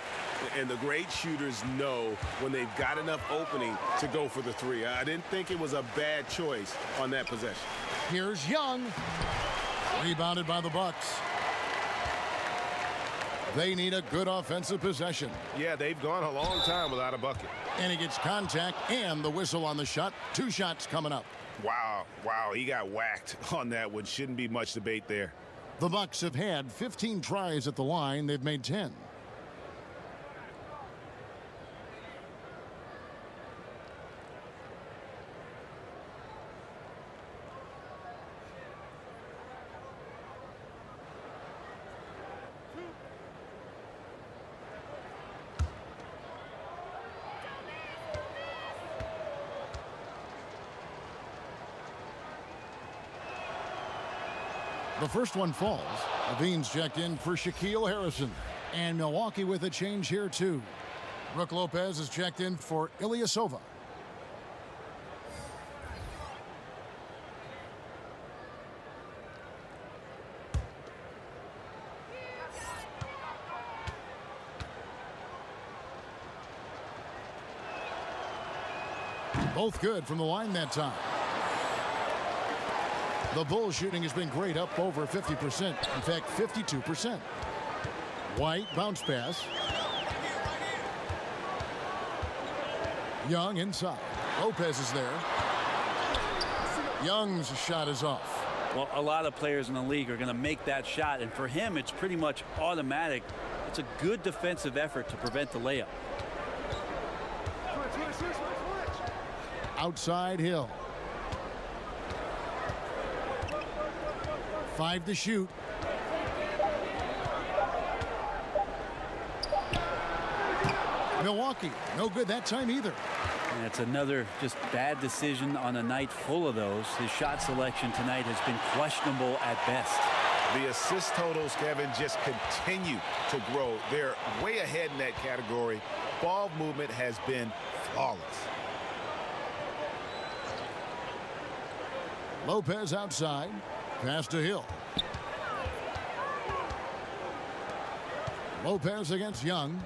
And the great shooters know when they've got enough opening to go for the three. I didn't think it was a bad choice on that possession. Here's Young. Rebounded by the Bucks. They need a good offensive possession. Yeah, they've gone a long time without a bucket. And he gets contact and the whistle on the shot. 2 shots coming up. Wow, he got whacked on that one. Shouldn't be much debate there. The Bucks have had 15 tries at the line. They've made 10. The first one falls. Levine's checked in for Shaquille Harrison. And Milwaukee with a change here, too. Brook Lopez is checked in for Ilyasova. Both good from the line that time. The Bulls shooting has been great, up over 50%. In fact, 52%. White bounce pass. Young inside. Lopez is there. Young's shot is off. Well, a lot of players in the league are going to make that shot, and for him, it's pretty much automatic. It's a good defensive effort to prevent the layup. Outside Hill. 5 to shoot. Milwaukee, no good that time either. And it's another just bad decision on a night full of those. His shot selection tonight has been questionable at best. The assist totals, Kevin, just continue to grow. They're way ahead in that category. Ball movement has been flawless. Lopez outside. Pass to Hill. Lopez against Young.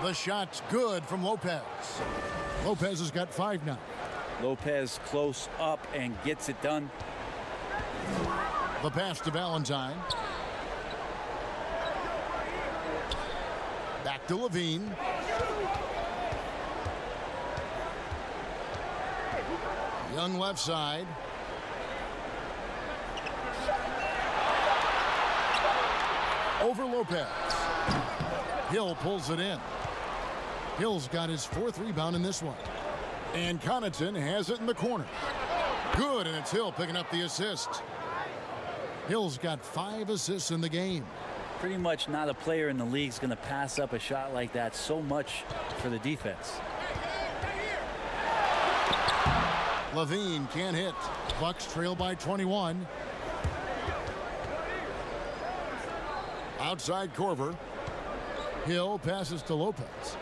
The shot's good from Lopez. Lopez has got 5 now. Lopez close up and gets it done. The pass to Valentine. Back to Levine. Young left side. Over Lopez. Hill pulls it in. Hill's got his 4th rebound in this one. And Connaughton has it in the corner. Good, and it's Hill picking up the assist. Hill's got 5 assists in the game. Pretty much not a player in the league is going to pass up a shot like that so much for the defense. Levine can't hit. Bucks trail by 21. Outside Korver. Hill passes to Lopez.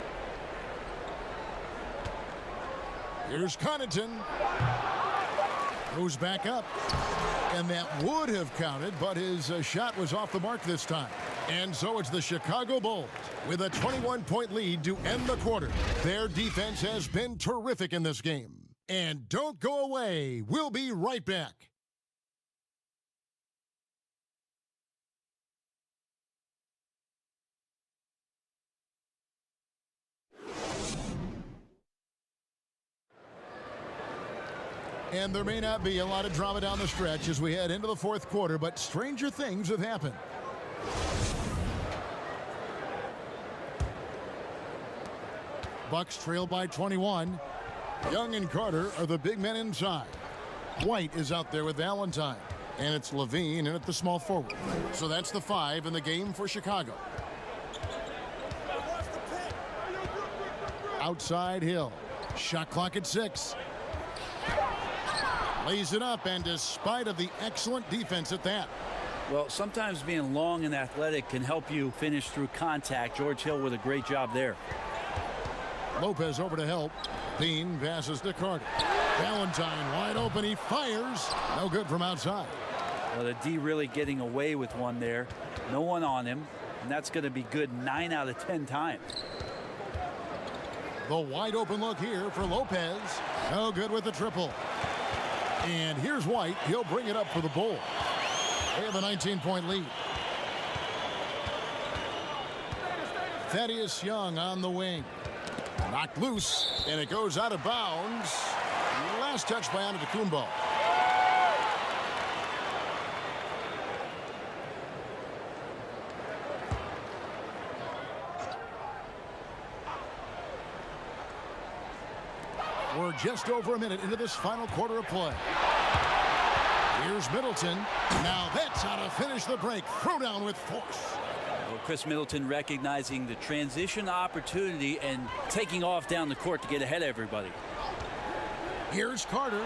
Here's Connaughton. Goes back up. And that would have counted, but his shot was off the mark this time. And so it's the Chicago Bulls with a 21-point lead to end the quarter. Their defense has been terrific in this game. And don't go away. We'll be right back. And there may not be a lot of drama down the stretch as we head into the fourth quarter, but stranger things have happened. Bucks trail by 21. Young and Carter are the big men inside. White is out there with Valentine. And it's Levine in at the small forward. So that's the 5 in the game for Chicago. Outside Hill. Shot clock at 6. Lays it up, and despite of the excellent defense at that. Well, sometimes being long and athletic can help you finish through contact. George Hill with a great job there. Lopez over to help. Bean passes to Carter. Valentine wide open. He fires. No good from outside. Well, the D really getting away with one there. No one on him. And that's going to be good 9 out of 10 times. The wide open look here for Lopez. No good with the triple. And here's White. He'll bring it up for the Bulls. They have a 19-point lead. Thaddeus Young on the wing. Knocked loose, and it goes out of bounds. Last touch by Antetokounmpo. We're just over a minute into this final quarter of play. Here's Middleton. Now that's how to finish the break. Throw down with force. Well, Chris Middleton recognizing the transition opportunity and taking off down the court to get ahead of everybody. Here's Carter.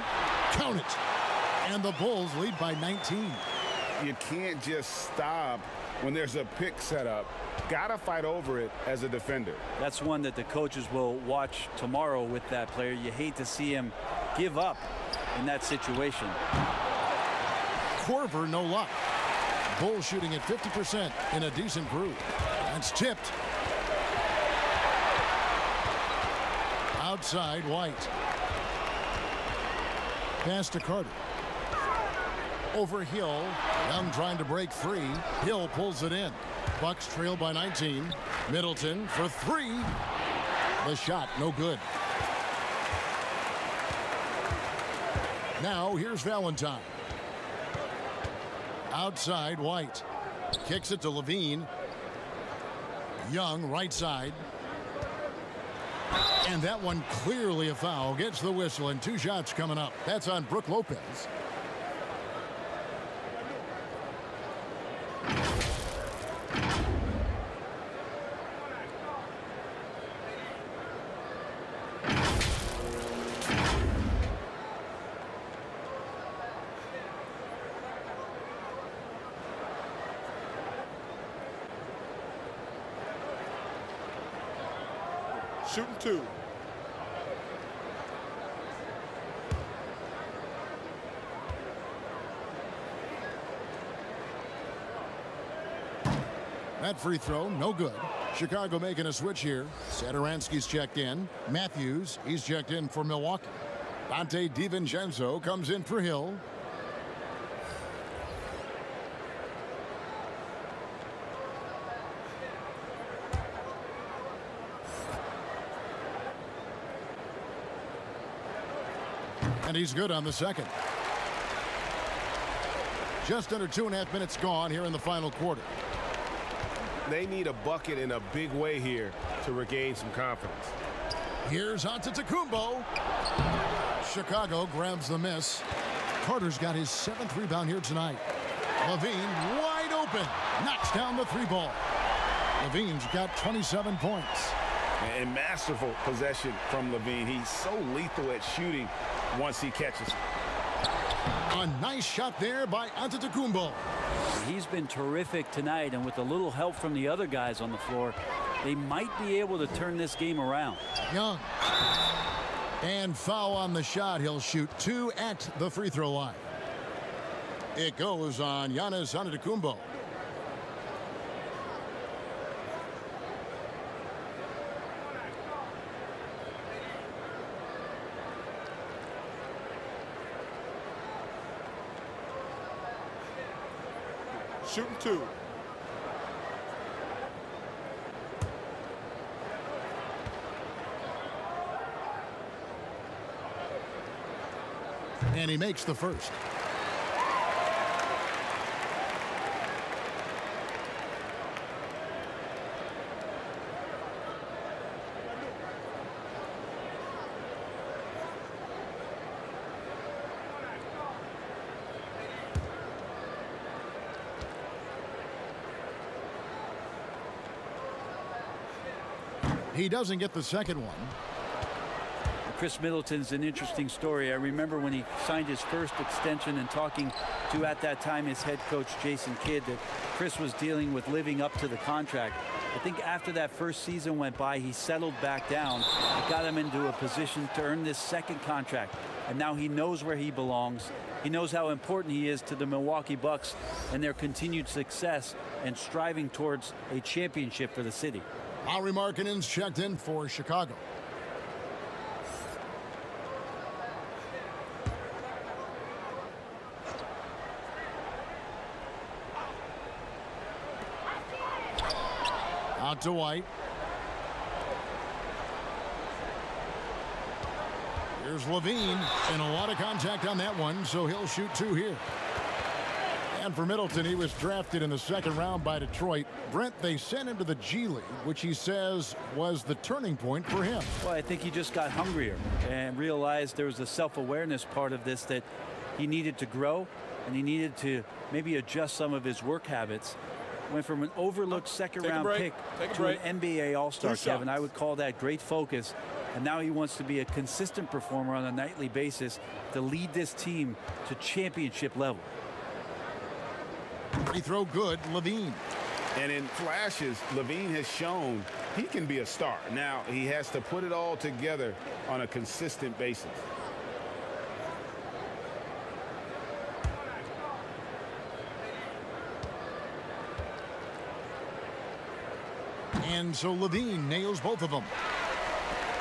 Count it. And the Bulls lead by 19. You can't just stop when there's a pick set up. Gotta fight over it as a defender. That's one that the coaches will watch tomorrow with that player. You hate to see him give up in that situation. Korver, no luck. Bulls shooting at 50% in a decent groove. That's tipped. Outside, White. Pass to Carter. Over Hill. Young trying to break free. Hill pulls it in. Bucks trail by 19. Middleton for 3. The shot, no good. Now here's Valentine. Outside, White. Kicks it to Levine. Young, right side. And that one clearly a foul. Gets the whistle, and 2 shots coming up. That's on Brook Lopez. Shooting 2. That free throw, no good. Chicago making a switch here. Satoransky's checked in. Matthews, he's checked in for Milwaukee. Dante DiVincenzo comes in for Hill. And he's good on the second. Just under 2.5 minutes gone here in the final quarter. They need a bucket in a big way here to regain some confidence. Here's Antetokounmpo. Chicago grabs the miss. Carter's got his 7th rebound here tonight. Levine wide open. Knocks down the 3 ball. Levine's got 27 points. And masterful possession from Levine. He's so lethal at shooting once he catches it. A nice shot there by Antetokounmpo. He's been terrific tonight, and with a little help from the other guys on the floor, they might be able to turn this game around. Young. And foul on the shot. He'll shoot 2 at the free throw line. It goes on Giannis Antetokounmpo. shooting 2. And he makes the first. He doesn't get the second one. Chris Middleton's an interesting story. I remember when he signed his first extension and talking to, at that time, his head coach, Jason Kidd, that Chris was dealing with living up to the contract. I think after that first season went by, he settled back down. It got him into a position to earn this second contract. And now he knows where he belongs. He knows how important he is to the Milwaukee Bucks and their continued success and striving towards a championship for the city. Lauri Markkanen's checked in for Chicago. Out to White. Here's Levine, and a lot of contact on that one, so he'll shoot 2 here. And for Middleton, he was drafted in the second round by Detroit. Brent, they sent him to the G League, which he says was the turning point for him. Well, I think he just got hungrier and realized there was a self-awareness part of this, that he needed to grow and he needed to maybe adjust some of his work habits. Went from an overlooked second-round pick to an NBA All-Star, Kevin. I would call that great focus. And now he wants to be a consistent performer on a nightly basis to lead this team to championship level. Free throw good, Levine. And in flashes, Levine has shown he can be a star. Now he has to put it all together on a consistent basis. And so Levine nails both of them.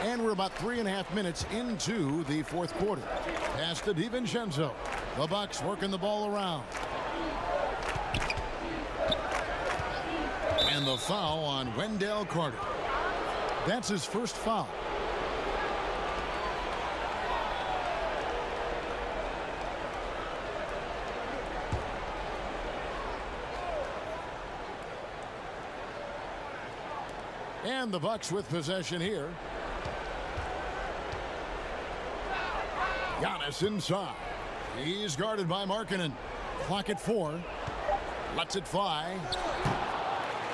And we're about 3.5 minutes into the fourth quarter. Pass to DiVincenzo. The Bucks working the ball around. And the foul on Wendell Carter. That's his first foul. And the Bucks with possession here. Giannis inside. He's guarded by Markkanen. Clock at 4. Lets it fly.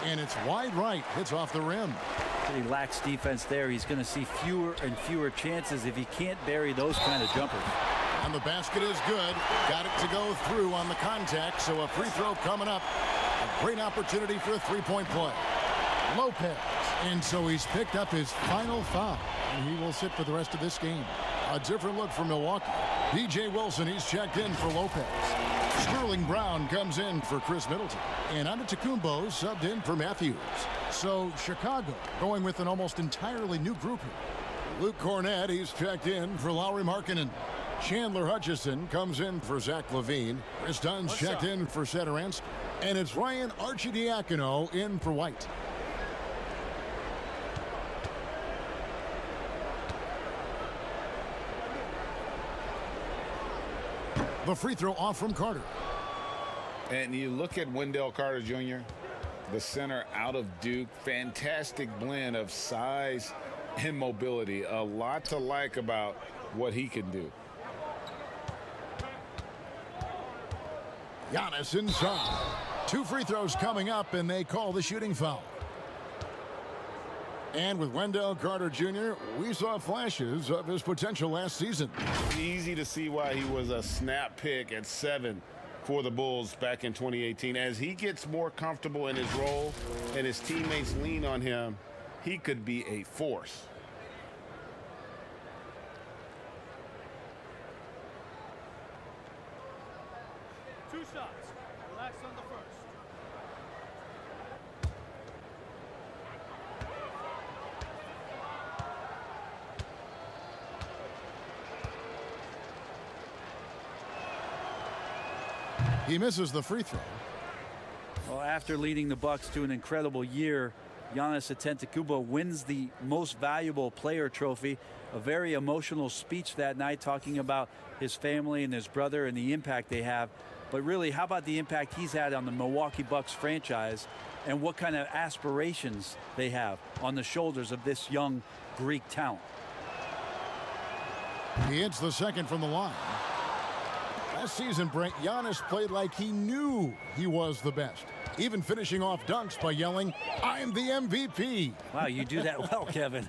And it's wide right. Hits off the rim. Pretty lax defense there. He's going to see fewer and fewer chances if he can't bury those kind of jumpers. And the basket is good. Got it to go through on the contact. So a free throw coming up. A great opportunity for a three-point play. Lopez. And so he's picked up his final foul. And he will sit for the rest of this game. A different look for Milwaukee. P.J. Wilson, he's checked in for Lopez. Sterling Brown comes in for Chris Middleton. And Antetokounmpo subbed in for Matthews. So Chicago going with an almost entirely new group here. Luke Cornett, he's checked in for Lauri Markkanen. Chandler Hutchison comes in for Zach Levine. Chris Dunn's checked in for Satoransky. And it's Ryan Arcidiacono in for White. The free throw off from Carter. And you look at Wendell Carter Jr., the center out of Duke. Fantastic blend of size and mobility. A lot to like about what he can do. Giannis inside. 2 free throws coming up, and they call the shooting foul. And with Wendell Carter Jr., we saw flashes of his potential last season. Easy to see why he was a snap pick at 7 for the Bulls back in 2018. As he gets more comfortable in his role and his teammates lean on him, he could be a force. Two shots. Relax on the first. He misses the free throw. Well, after leading the Bucks to an incredible year, Giannis Antetokounmpo wins the Most Valuable Player trophy. A very emotional speech that night talking about his family and his brother and the impact they have. But really, how about the impact he's had on the Milwaukee Bucks franchise and what kind of aspirations they have on the shoulders of this young Greek talent? He hits the second from the line. Last season, Brent, Giannis played like he knew he was the best, even finishing off dunks by yelling, "I'm the MVP." Wow, you do that well, Kevin.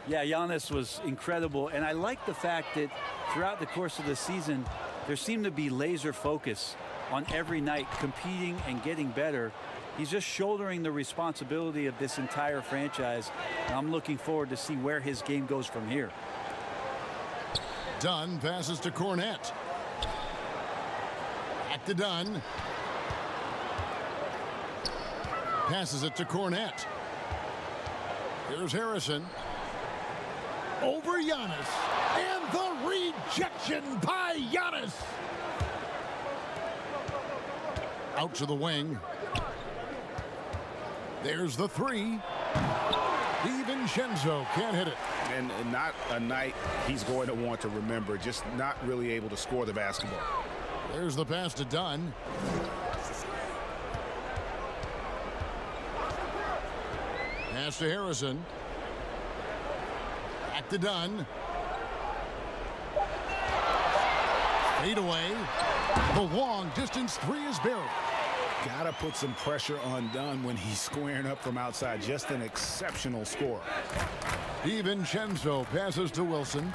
Yeah, Giannis was incredible, and I like the fact that throughout the course of the season, there seemed to be laser focus on every night, competing and getting better. He's just shouldering the responsibility of this entire franchise, and I'm looking forward to see where his game goes from here. Dunn passes to Cornette. Back to Dunn. Passes it to Cornette. Here's Harrison. Over Giannis. And the rejection by Giannis. Out to the wing. There's the three. DiVincenzo can't hit it. And not a night he's going to want to remember, just not really able to score the basketball. There's the pass to Dunn. Pass to Harrison. Back to Dunn. Fade away. The long distance three is buried. Gotta put some pressure on Dunn when he's squaring up from outside. Just an exceptional scorer. DiVincenzo passes to Wilson.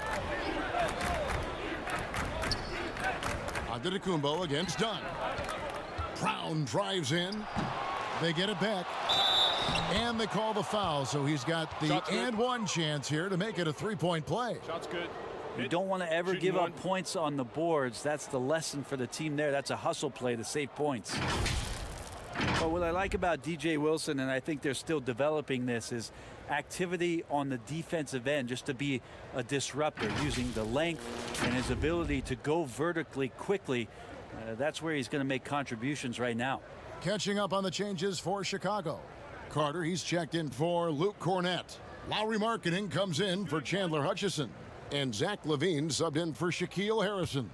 Antetokounmpo against Dunn. Brown drives in. They get it back. And they call the foul, so he's got the and one chance here to make it a three-point play. Shot's good. You don't want to ever give up points on the boards. That's the lesson for the team there. That's a hustle play to save points. But what I like about DJ Wilson, and I think they're still developing this, is activity on the defensive end, just to be a disruptor, using the length and his ability to go vertically quickly. That's where he's going to make contributions right now. Catching up on the changes for Chicago. Carter, he's checked in for Luke Cornette. Lowry Markkanen comes in for Chandler Hutchison. And Zach LaVine subbed in for Shaquille Harrison.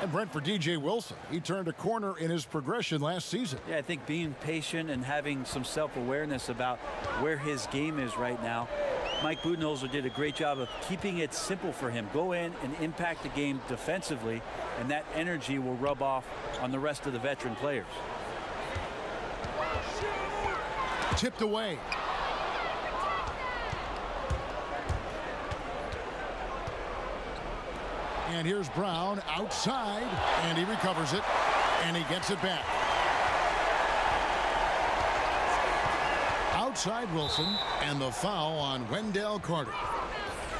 And Brent, for DJ Wilson, he turned a corner in his progression last season. Yeah, I think being patient and having some self-awareness about where his game is right now. Mike Budenholzer did a great job of keeping it simple for him. Go in and impact the game defensively, and that energy will rub off on the rest of the veteran players. Tipped away. And here's Brown outside, and he recovers it, and he gets it back. Outside Wilson, and the foul on Wendell Carter.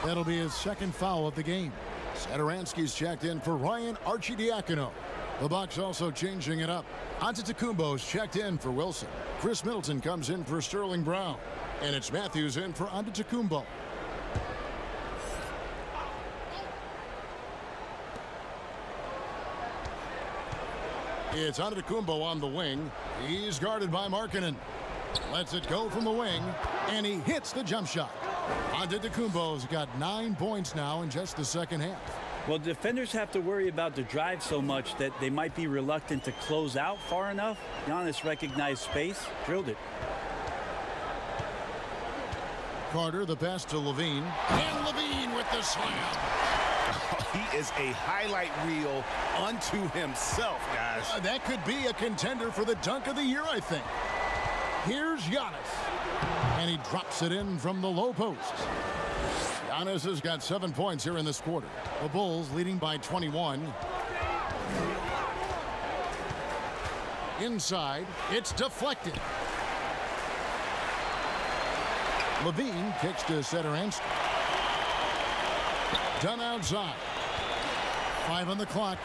That'll be his second foul of the game. Satoransky's checked in for Ryan Arcidiacono. The Bucks also changing it up. Antetokounmpo's checked in for Wilson. Chris Middleton comes in for Sterling Brown. And it's Matthews in for Antetokounmpo. It's Antetokounmpo on the wing. He's guarded by Markkanen. Lets it go from the wing, and he hits the jump shot. Antetokounmpo's got 9 points now in just the second half. Well, defenders have to worry about the drive so much that they might be reluctant to close out far enough. Giannis recognized space, drilled it. Carter, the pass to LaVine. And LaVine with the slam. He is a highlight reel unto himself, guys. That could be a contender for the dunk of the year, I think. Here's Giannis. And he drops it in from the low post. Giannis has got 7 points here in this quarter. The Bulls leading by 21. Inside, it's deflected. LaVine kicks to Satoransky. Done outside. 5 on the clock.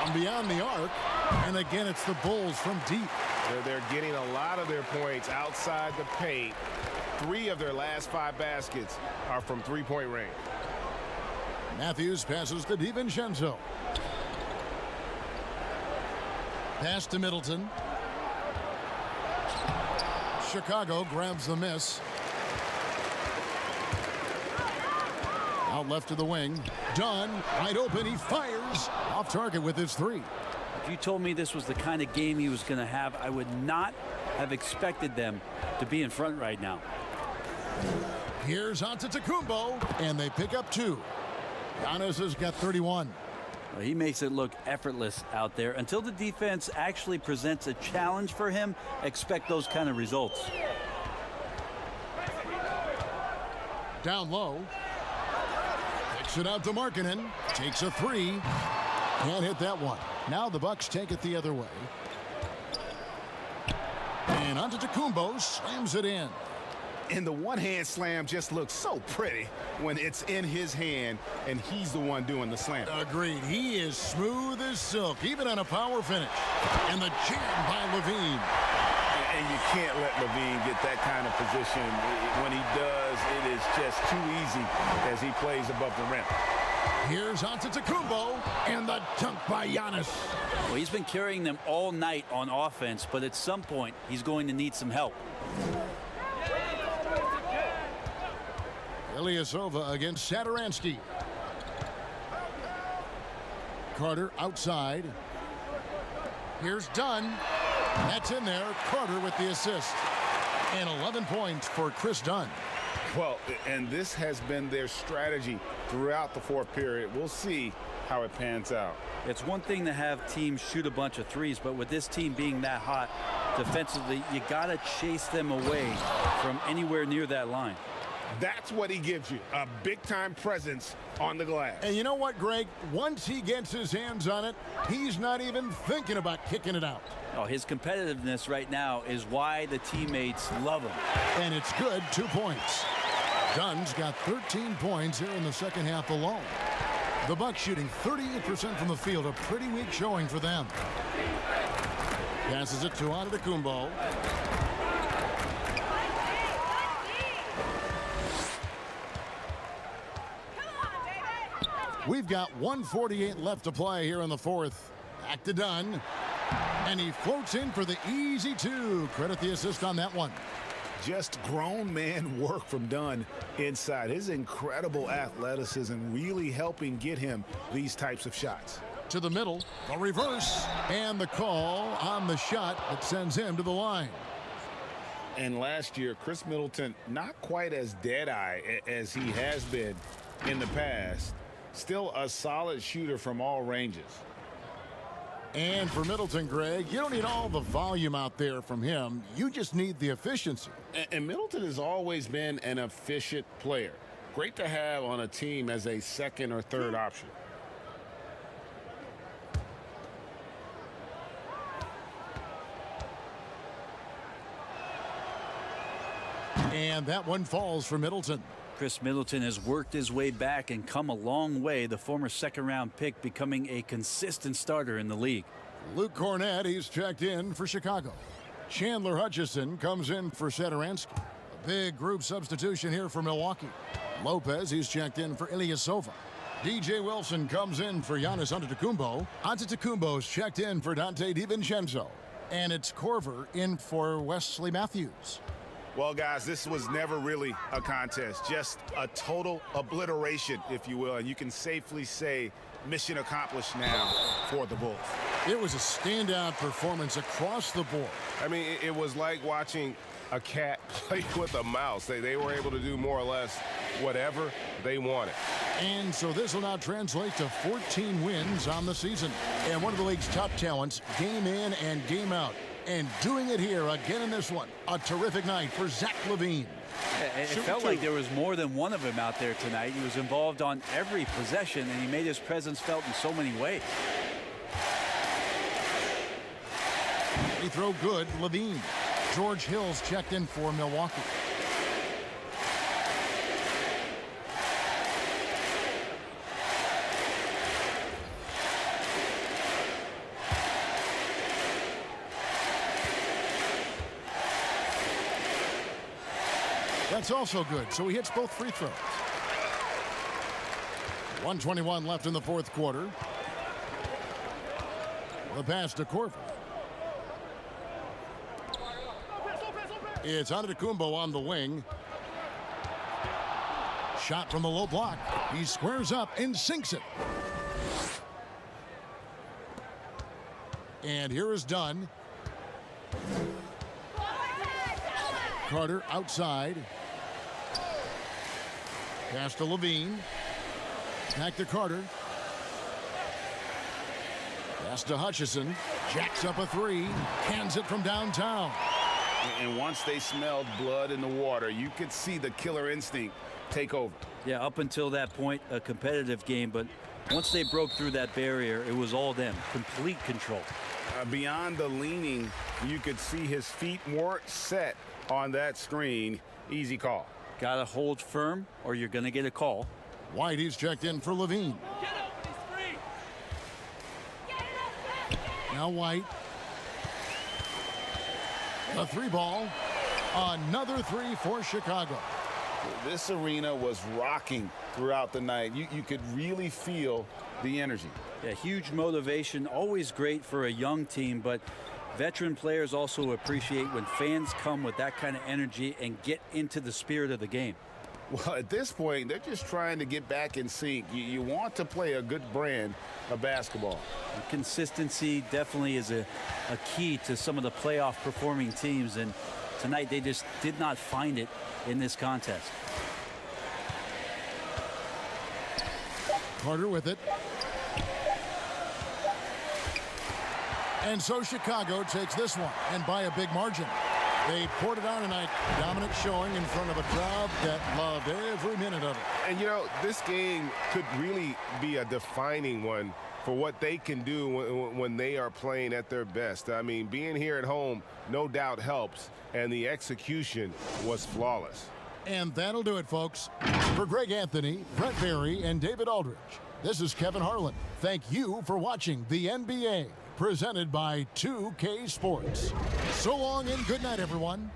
From beyond the arc. And again, it's the Bulls from deep. They're getting a lot of their points outside the paint. 3 of their last 5 baskets are from three-point range. Matthews passes to DiVincenzo. Pass to Middleton. Chicago grabs the miss. Out left to the wing. Dunn, wide open. He fires. Off target with his 3. If you told me this was the kind of game he was going to have, I would not have expected them to be in front right now. Here's Antetokounmpo, and they pick up 2. Giannis has got 31. Well, he makes it look effortless out there. Until the defense actually presents a challenge for him, expect those kind of results. Down low. Kicks it out to Markkanen. Takes a 3. Can't hit that one. Now the Bucks take it the other way. And Antetokounmpo slams it in. And the one-hand slam just looks so pretty when it's in his hand and he's the one doing the slam. Agreed. He is smooth as silk, even on a power finish. And the jam by Levine. And you can't let Levine get that kind of position. When he does, it is just too easy as he plays above the rim. Here's Antetokounmpo, and the dunk by Giannis. Well, he's been carrying them all night on offense, but at some point, he's going to need some help. Ilyasova against Satoransky. Carter outside. Here's Dunn. That's in there. Carter with the assist. And 11 points for Chris Dunn. Well, and this has been their strategy throughout the 4th period. We'll see how it pans out. It's one thing to have teams shoot a bunch of threes, but with this team being that hot defensively, you got to chase them away from anywhere near that line. That's what he gives you, a big-time presence on the glass. And you know what, Greg? Once he gets his hands on it, he's not even thinking about kicking it out. Oh, his competitiveness right now is why the teammates love him. And it's good, 2 points. Dunn's got 13 points here in the second half alone. The Bucks shooting 38% from the field, a pretty weak showing for them. Passes it to Antetokounmpo. We've got 1:48 left to play here in the 4th. Back to Dunn. And he floats in for the easy 2. Credit the assist on that one. Just grown man work from Dunn inside. His incredible athleticism really helping get him these types of shots. To the middle, a reverse, and the call on the shot that sends him to the line. And last year, Chris Middleton, not quite as dead-eye as he has been in the past. Still a solid shooter from all ranges. And for Middleton, Greg, you don't need all the volume out there from him. You just need the efficiency. And Middleton has always been an efficient player. Great to have on a team as a second or third option. And that one falls for Middleton. Chris Middleton has worked his way back and come a long way, the former second-round pick becoming a consistent starter in the league. Luke Cornett, he's checked in for Chicago. Chandler Hutchison comes in for Satoransky. A big group substitution here for Milwaukee. Lopez, he's checked in for Ilyasova. DJ Wilson comes in for Giannis Antetokounmpo. Antetokounmpo's checked in for Dante DiVincenzo. And it's Korver in for Wesley Matthews. Well, guys, this was never really a contest, just a total obliteration, if you will. And you can safely say mission accomplished now for the Bulls. It was a standout performance across the board. I mean, it was like watching a cat play with a mouse. They were able to do more or less whatever they wanted. And so this will now translate to 14 wins on the season. And one of the league's top talents, game in and game out. And doing it here again in this one. A terrific night for Zach LaVine. It felt like there was more than one of him out there tonight. He was involved on every possession, and he made his presence felt in so many ways. They throw good, LaVine. George Hill's checked in for Milwaukee. That's also good, so he hits both free throws. 1:21 left in the fourth quarter. The pass to Corver. It's Antetokounmpo on the wing. Shot from the low block. He squares up and sinks it. And here is Dunn. Carter outside. Pass to Levine. Back to Carter. Pass to Hutchison. Jacks up a three. Cans it from downtown. And once they smelled blood in the water, you could see the killer instinct take over. Yeah, up until that point, a competitive game, but once they broke through that barrier, it was all them. Complete control. Beyond the leaning, you could see his feet weren't set on that screen. Easy call. Got to hold firm or you're going to get a call. White, he's checked in for Levine. Now White. A three ball. Another three for Chicago. This arena was rocking throughout the night. You could really feel the energy. Yeah, huge motivation. Always great for a young team, but veteran players also appreciate when fans come with that kind of energy and get into the spirit of the game. Well, at this point, they're just trying to get back in sync. You want to play a good brand of basketball. Consistency definitely is a key to some of the playoff performing teams, and tonight they just did not find it in this contest. Carter with it. And so Chicago takes this one, and by a big margin. They poured it on tonight. Dominant showing in front of a crowd that loved every minute of it. And, you know, this game could really be a defining one for what they can do when they are playing at their best. I mean, being here at home no doubt helps, and the execution was flawless. And that'll do it, folks. For Greg Anthony, Brett Berry, and David Aldridge, this is Kevin Harlan. Thank you for watching the NBA, presented by 2K Sports. So long and good night, everyone.